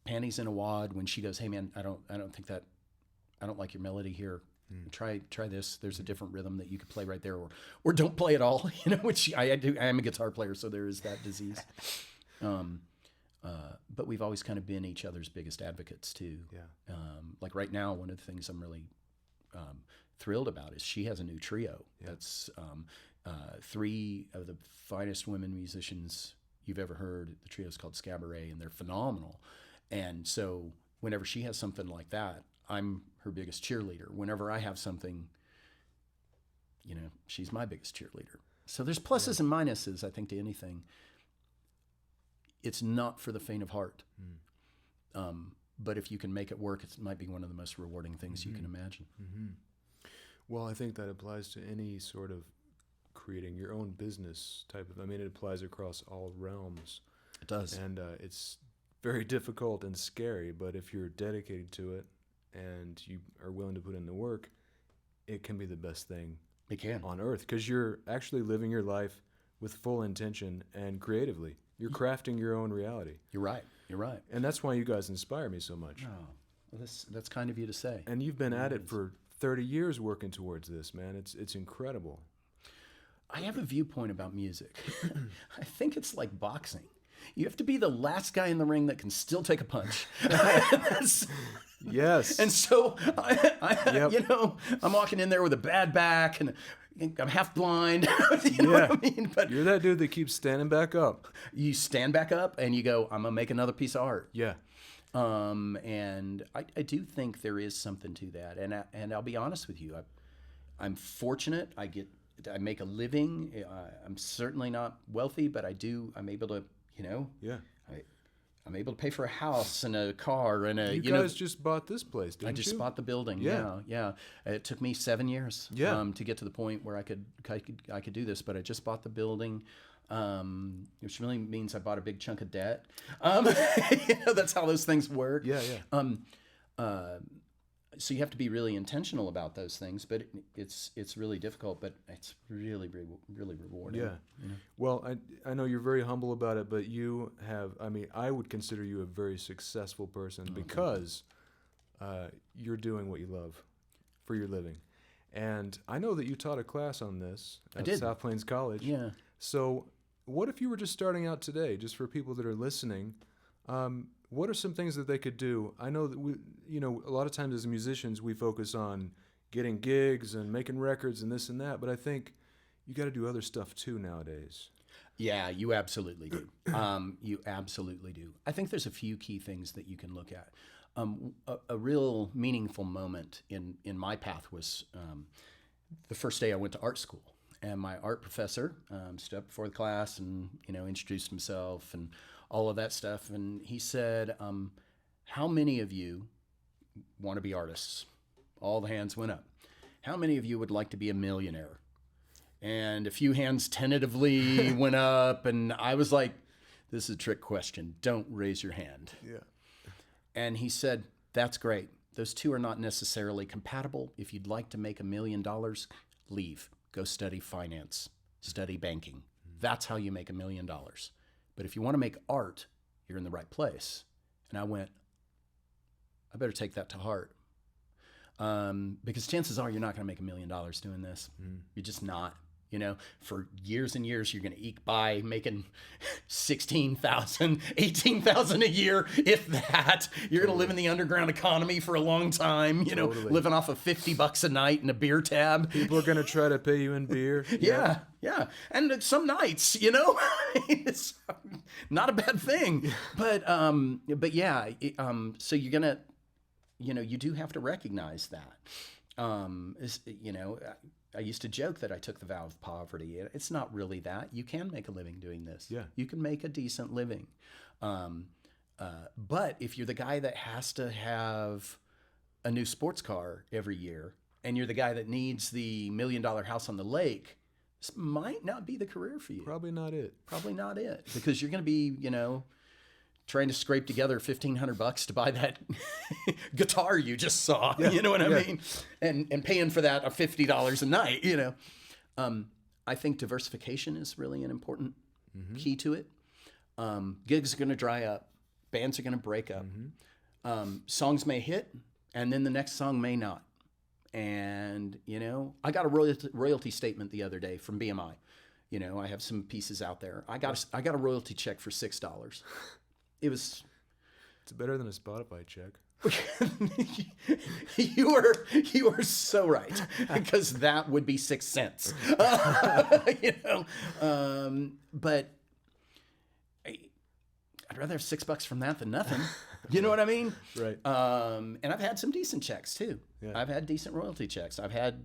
panties in a wad when she goes, "Hey man, I don't like your melody here. Try this. There's a different rhythm that you could play right there, or don't play at all." Which I do. I am a guitar player, so there is that disease. But we've always kind of been each other's biggest advocates too. Yeah. Like right now, one of the things I'm really thrilled about is she has a new trio. Yeah. That's 3 of the finest women musicians you've ever heard. The trio is called Scabaret, and they're phenomenal. And so whenever she has something like that, I'm her biggest cheerleader. Whenever I have something, she's my biggest cheerleader. So there's pluses and minuses, I think, to anything. It's not for the faint of heart. But if you can make it work, it might be one of the most rewarding things you can imagine. Mm-hmm. Well, I think that applies to any sort of creating your own business type of, it applies across all realms. It does. And it's very difficult and scary, but if you're dedicated to it and you are willing to put in the work, it can be the best thing on earth, because you're actually living your life with full intention and creatively. You're crafting your own reality. You're right. And that's why you guys inspire me so much. Oh, well, that's kind of you to say. And you've been at it for 30 years working towards this, man. It's incredible. I have a viewpoint about music. I think it's like boxing. You have to be the last guy in the ring that can still take a punch. Yes. And so, I'm walking in there with a bad back and I'm half blind. You know what I mean? But you're that dude that keeps standing back up. You stand back up and you go, "I'm going to make another piece of art." Yeah. And I do think there is something to that. And I'll be honest with you. I'm fortunate. I make a living. I'm certainly not wealthy, but I'm able to, I'm able to pay for a house and a car and a. You guys just bought this place, didn't you? I just bought the building. Yeah. It took me 7 years. To get to the point where I could do this, but I just bought the building, which really means I bought a big chunk of debt. That's how those things work. Yeah. So you have to be really intentional about those things, but it's really difficult, but it's really, really rewarding. Yeah. Well, I know you're very humble about it, but you have, I would consider you a very successful person because you're doing what you love for your living. And I know that you taught a class on this at South Plains College. Yeah. So what if you were just starting out today, just for people that are listening? What are some things that they could do? I know that a lot of times as musicians, we focus on getting gigs and making records and this and that, but I think you got to do other stuff too nowadays. Yeah, you absolutely do. You absolutely do. I think there's a few key things that you can look at. A real meaningful moment in my path was the first day I went to art school. And my art professor stood up before the class and, introduced himself and all of that stuff. And he said, how many of you want to be artists? All the hands went up. How many of you would like to be a millionaire? And a few hands tentatively went up. And I was like, this is a trick question. Don't raise your hand. Yeah. And he said, that's great. Those two are not necessarily compatible. If you'd like to make $1 million, leave. Go study finance, study banking. That's how you make $1 million. But if you want to make art, you're in the right place. And I went, I better take that to heart. Because chances are you're not going to make $1 million doing this. You're just not. For years and years, you're going to eke by making $16,000, $18,000 a year, if that. You're going to live in the underground economy for a long time, living off of $50 a night in a beer tab. People are going to try to pay you in beer. Yeah. And some nights, it's not a bad thing. But yeah, so you're going to, you do have to recognize that. I used to joke that I took the vow of poverty. It's not really that. You can make a living doing this. Yeah. You can make a decent living. But if you're the guy that has to have a new sports car every year, and you're the guy that needs the $1 million house on the lake, this might not be the career for you. Probably not it. Because you're going to be, trying to scrape together $1,500 to buy that guitar you just saw, you know what I mean? And paying for that $50 a night, I think diversification is really an important key to it. Gigs are going to dry up. Bands are going to break up. Songs may hit, and then the next song may not. And, I got a royalty statement the other day from BMI. I have some pieces out there. I got a royalty check for $6. It's better than a Spotify check. You are so right, because that would be 6 cents. But I'd rather have $6 from that than nothing. You know what I mean? Right. And I've had some decent checks too. Yeah. I've had decent royalty checks. I've had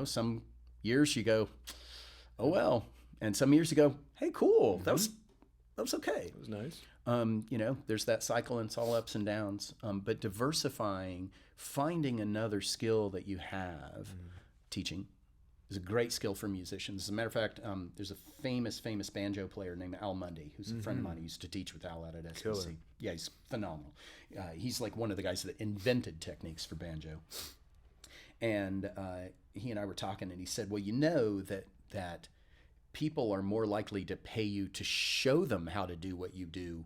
some years you go, oh well, and some years you go, hey, cool, that was okay. It was nice. There's that cycle and it's all ups and downs. But diversifying, finding another skill that you have, teaching, is a great skill for musicians. As a matter of fact, there's a famous banjo player named Al Mundy, who's a friend of mine who used to teach with Al out at SBC. Killer. Yeah, he's phenomenal. He's like one of the guys that invented techniques for banjo. And he and I were talking, and he said, well, that people are more likely to pay you to show them how to do what you do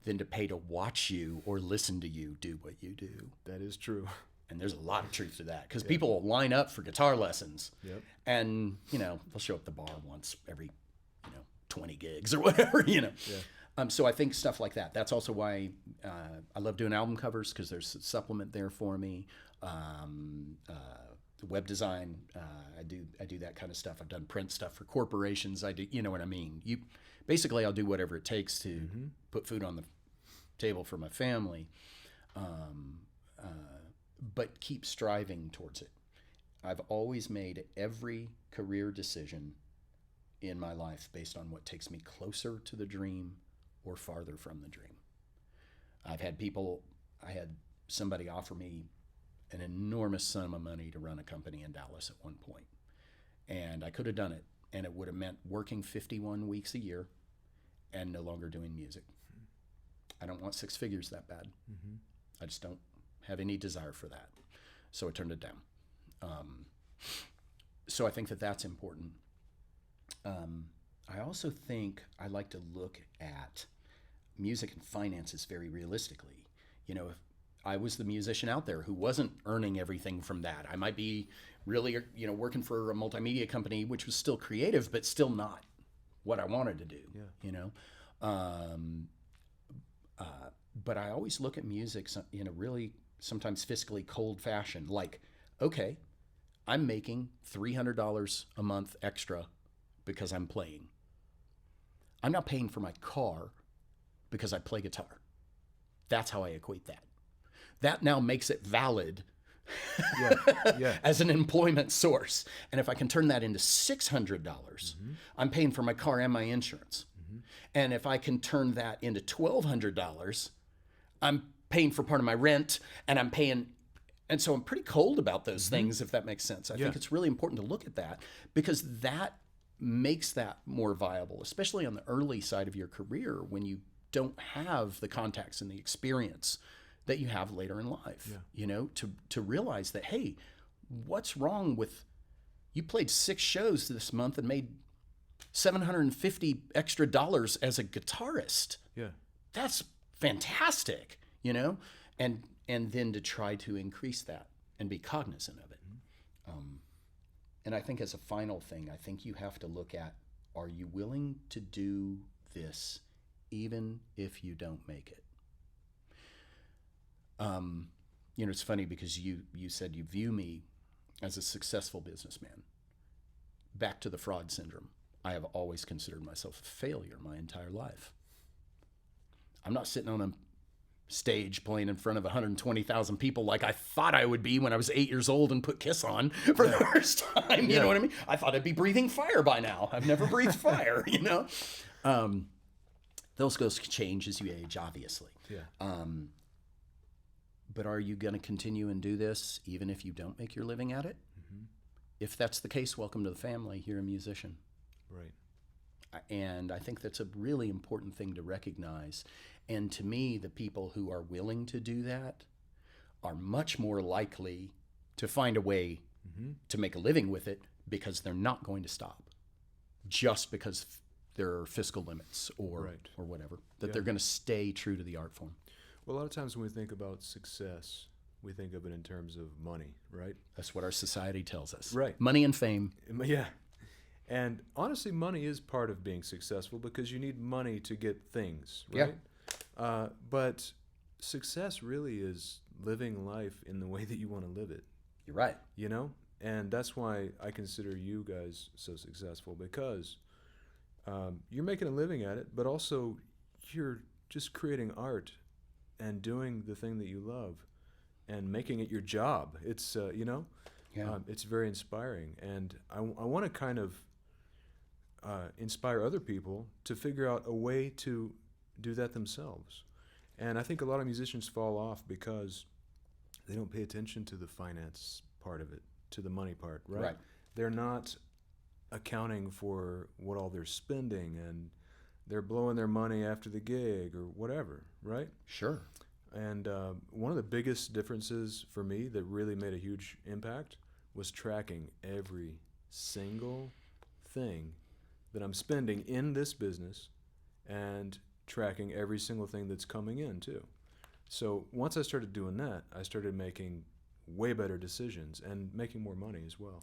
than to pay to watch you or listen to you do what you do. That is true. And there's a lot of truth to that, because people will line up for guitar lessons. Yep. And, they'll show up at the bar once every, 20 gigs or whatever, Yeah. So I think stuff like that. That's also why I love doing album covers, because there's a supplement there for me. Web design, I do that kind of stuff. I've done print stuff for corporations. I do, you know what I mean? Basically, I'll do whatever it takes to put food on the table for my family, but keep striving towards it. I've always made every career decision in my life based on what takes me closer to the dream or farther from the dream. I had somebody offer me an enormous sum of money to run a company in Dallas at one point. And I could have done it, and it would have meant working 51 weeks a year and no longer doing music. I don't want 6 figures that bad. I just don't have any desire for that. So I turned it down. So I think that that's important. I also think I like to look at music and finances very realistically. If I was the musician out there who wasn't earning everything from that, I might be really, working for a multimedia company, which was still creative, but still not, what I wanted to do, Yeah. you know? But I always look at music in a really sometimes fiscally cold fashion. Like, okay, I'm making $300 a month extra because I'm playing. I'm not paying for my car because I play guitar. That's how I equate that. That now makes it valid as an employment source. And if I can turn that into $600, I'm paying for my car and my insurance. And if I can turn that into $1,200, I'm paying for part of my rent, and I'm paying. And so I'm pretty cold about those things, if that makes sense. I think it's really important to look at that, because that makes that more viable, especially on the early side of your career when you don't have the contacts and the experience that you have later in life. You know, to realize that, hey, what's wrong with, you played 6 shows this month and made $750 extra as a guitarist. Yeah. That's fantastic, you know? And then to try to increase that and be cognizant of it. And I think as a final thing, I think you have to look at, are you willing to do this even if you don't make it? You know, it's funny because you said you view me as a successful businessman. Back to the fraud syndrome. I have always considered myself a failure my entire life. I'm not sitting on a stage playing in front of 120,000 people like I thought I would be when I was 8 years old and put Kiss on for the first time. You know what I mean? I thought I'd be breathing fire by now. I've never breathed fire, you know? Those goals change as you age, obviously. But are you going to continue and do this even if you don't make your living at it? If that's the case, welcome to the family. You're a musician. Right. And I think that's a really important thing to recognize. And to me, the people who are willing to do that are much more likely to find a way to make a living with it, because they're not going to stop just because there are fiscal limits or whatever, that they're going to stay true to the art form. Well, a lot of times when we think about success, we think of it in terms of money, right? That's what our society tells us. Right. Money and fame. Yeah. And honestly, money is part of being successful, because you need money to get things, right? But success really is living life in the way that you want to live it. You're right. You know? And that's why I consider you guys so successful, because you're making a living at it, but also you're just creating art and doing the thing that you love and making it your job. It's, you know, it's very inspiring. And I want to kind of inspire other people to figure out a way to do that themselves. And I think a lot of musicians fall off because they don't pay attention to the finance part of it, to the money part, right? They're not accounting for what all they're spending, and they're blowing their money after the gig or whatever, right? Sure. And one of the biggest differences for me that really made a huge impact was tracking every single thing that I'm spending in this business, and tracking every single thing that's coming in too. So once I started doing that, I started making way better decisions and making more money as well.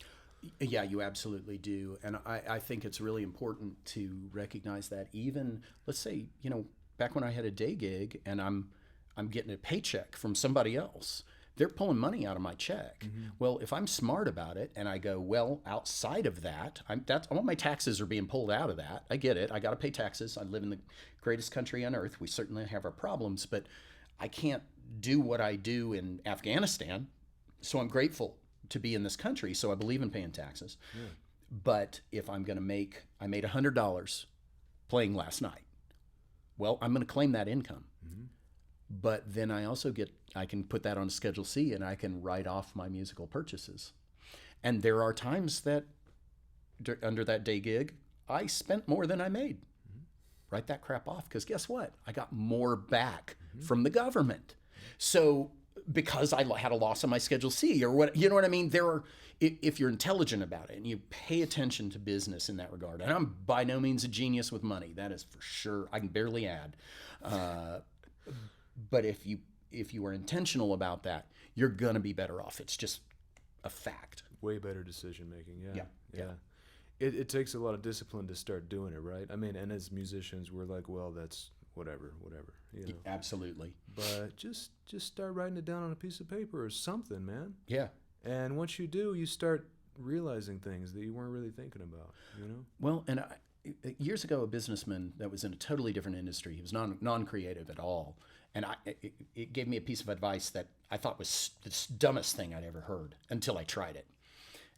Yeah, you absolutely do. And I think it's really important to recognize that, even, let's say, you know, back when I had a day gig and I'm getting a paycheck from somebody else, they're pulling money out of my check. Well, if I'm smart about it and I go, well, outside of that, all my taxes are being pulled out of that. I get it. I got to pay taxes. I live in the greatest country on earth. We certainly have our problems, but I can't do what I do in Afghanistan. So I'm grateful to be in this country. So I believe in paying taxes. But if I'm going to I made $100 playing last night. Well, I'm going to claim that income. But then I can put that on Schedule C, and I can write off my musical purchases. And there are times that under that day gig, I spent more than I made. Write that crap off, because guess what? I got more back from the government. So because I had a loss on my Schedule C or what, you know what I mean? If you're intelligent about it and you pay attention to business in that regard, and I'm by no means a genius with money, that is for sure. I can barely add. But if you are intentional about that, you're going to be better off. It's just a fact. Way better decision making, yeah. it takes a lot of discipline to start doing it, right? I mean, and as musicians, we're like, well, that's whatever, you know. Absolutely. But just start writing it down on a piece of paper or something, man. Yeah. And once you do, you start realizing things that you weren't really thinking about, you know? Well, and years ago, a businessman that was in a totally different industry, he was non-creative at all, and it gave me a piece of advice that I thought was the dumbest thing I'd ever heard until I tried it.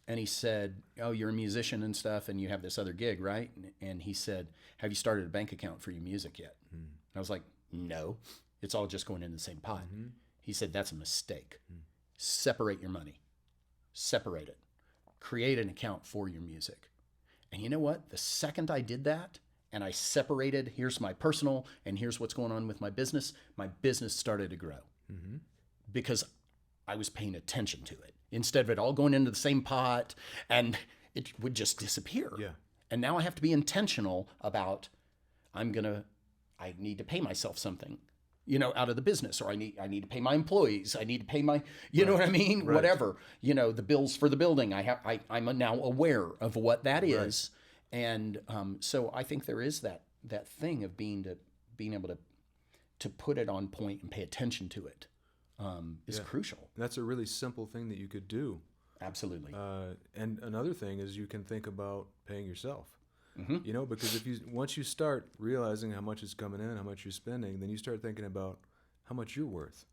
And he said, "Oh, you're a musician and stuff, and you have this other gig, right?" And he said, "Have you started a bank account for your music yet?" And I was like, "No, it's all just going in the same pot." He said, "That's a mistake. Separate your money. Separate it. Create an account for your music." And you know what? The second I did that and I separated, here's my personal and here's what's going on with my business started to grow because I was paying attention to it instead of it all going into the same pot and it would just disappear. Yeah. And now I have to be intentional about I need to pay myself something, you know, out of the business, or I need to pay my employees. I need to pay my, you know what I mean? Right. Whatever, you know, the bills for the building. I'm now aware of what that is. Right. And so I think there is that thing of being able to put it on point and pay attention to it is crucial. That's a really simple thing that you could do. Absolutely. And another thing is you can think about paying yourself. You know, because once you start realizing how much is coming in, how much you're spending, then you start thinking about how much you're worth,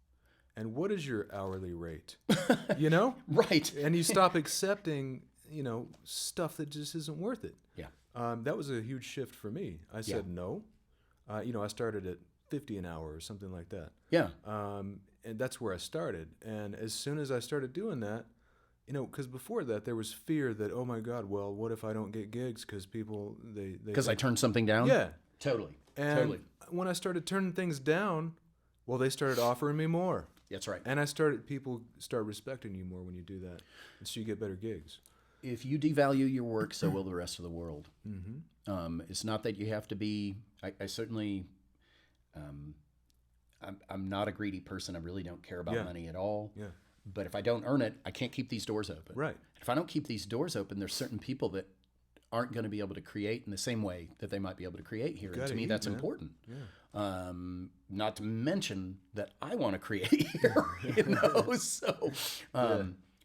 and what is your hourly rate. You know, right? And you stop accepting, you know, stuff that just isn't worth it. Yeah. That was a huge shift for me. I said no. You know, I started at $50 an hour or something like that. Yeah. And that's where I started. And as soon as I started doing that, you know, because before that there was fear that, oh my God, well, what if I don't get gigs because people because I turned something down? Yeah, totally. And when I started turning things down, well, they started offering me more. That's right. And people start respecting you more when you do that, and so you get better gigs. If you devalue your work, so will the rest of the world. It's not that you have to be. I certainly. I'm not a greedy person. I really don't care about money at all. Yeah. But if I don't earn it, I can't keep these doors open. Right. If I don't keep these doors open, there's certain people that aren't going to be able to create in the same way that they might be able to create here. And to me, that's important. Yeah. Not to mention that I want to create here. You know.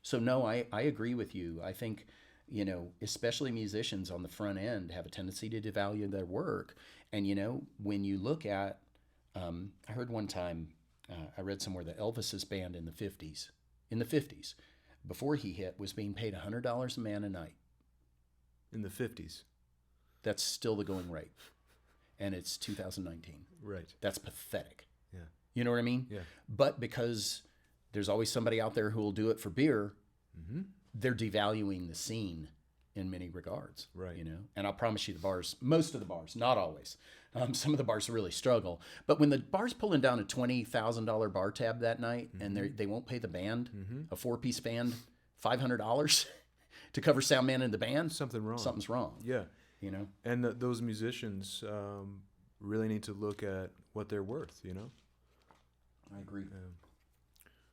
So no, I agree with you. I think, you know, especially musicians on the front end have a tendency to devalue their work. And, you know, when you look at, I heard one time, I read somewhere that Elvis's band in the 50s, before he hit, was being paid $100 a man a night. In the 50s. That's still the going rate. And it's 2019. Right. That's pathetic. Yeah. You know what I mean? Yeah. But because there's always somebody out there who will do it for beer, they're devaluing the scene in many regards. Right. You know? And I'll promise you most of the bars, not always. Some of the bars really struggle. But when the bar's pulling down a $20,000 bar tab that night and they won't pay the band, a 4-piece band, $500 to cover sound man and the band, something's wrong. Yeah. You know? And those musicians really need to look at what they're worth, you know? I agree.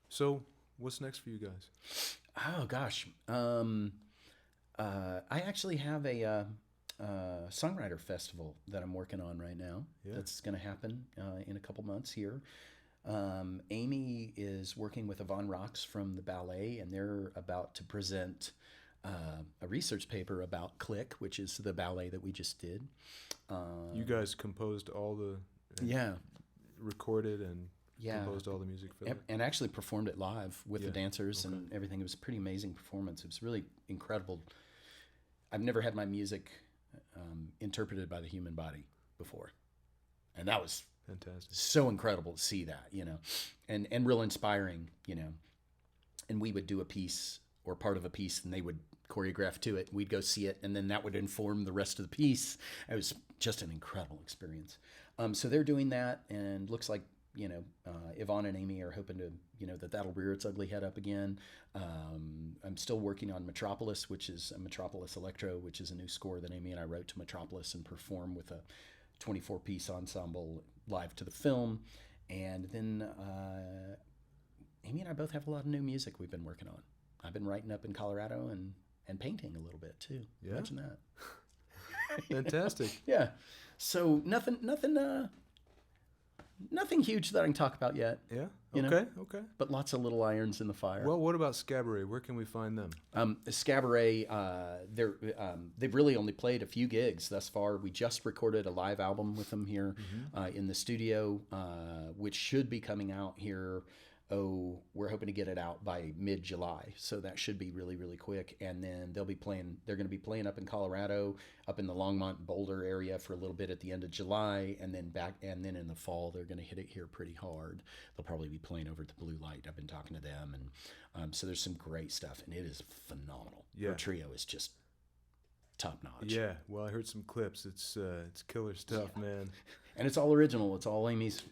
So what's next for you guys? Oh, gosh. I actually have a songwriter festival that I'm working on right now. Yeah. That's going to happen in a couple months here. Amy is working with Yvonne Rocks from the ballet, and they're about to present a research paper about Click, which is the ballet that we just did. You guys composed all the... recorded and composed all the music for that? And actually performed it live with the dancers and everything. It was a pretty amazing performance. It was really incredible. I've never had my music interpreted by the human body before. And that was fantastic. So incredible to see that, you know, and real inspiring, you know. And we would do a piece or part of a piece and they would choreograph to it. We'd go see it, and then that would inform the rest of the piece. It was just an incredible experience. So they're doing that, and looks like, you know, Yvonne and Amy are hoping to, you know, that'll rear its ugly head up again. I'm still working on Metropolis, which is a Metropolis Electro, which is a new score that Amy and I wrote to Metropolis and perform with a 24-piece ensemble live to the film. And then Amy and I both have a lot of new music we've been working on. I've been writing up in Colorado, and and painting a little bit too. Yeah. Imagine that. Fantastic. Yeah. So nothing huge that I can talk about yet. Yeah. You know? Okay. But lots of little irons in the fire. Well, what about Scabaret? Where can we find them? Scabaret, they've really only played a few gigs thus far. We just recorded a live album with them here in the studio, which should be coming out here. We're hoping to get it out by mid-July, so that should be really, really quick. And then they're going to be playing up in Colorado, up in the Longmont Boulder area for a little bit at the end of July, and then in the fall they're going to hit it here pretty hard. They'll probably be playing over at the Blue Light. I've been talking to them, and so there's some great stuff, and it is phenomenal. Yeah. Their trio is just top notch. Yeah. Well, I heard some clips. It's killer stuff, man. And it's all original. It's all Amy's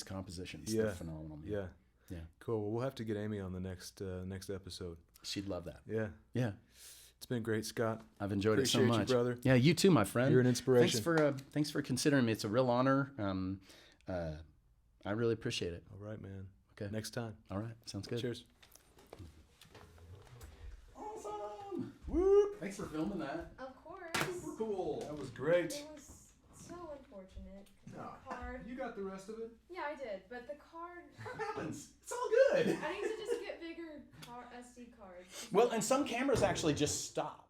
compositions. Yeah. They're phenomenal, man. Yeah. Yeah. Cool. Well, we'll have to get Amy on the next episode. She'd love that. Yeah. Yeah. It's been great, Scott. I've enjoyed it so Appreciate much. you, brother. Yeah, you too, my friend. You're an inspiration. Thanks for considering me. It's a real honor. I really appreciate it. All right, man. Okay. Next time. All right. Sounds good. Cheers. Awesome. Whoop. Thanks for filming that. Of course. Super cool. That was great. It was so unfortunate. No. The card. You got the rest of it? Yeah, I did, but the card. What happens? It's all good. I need to just get bigger SD cards. Well, and some cameras actually just stop.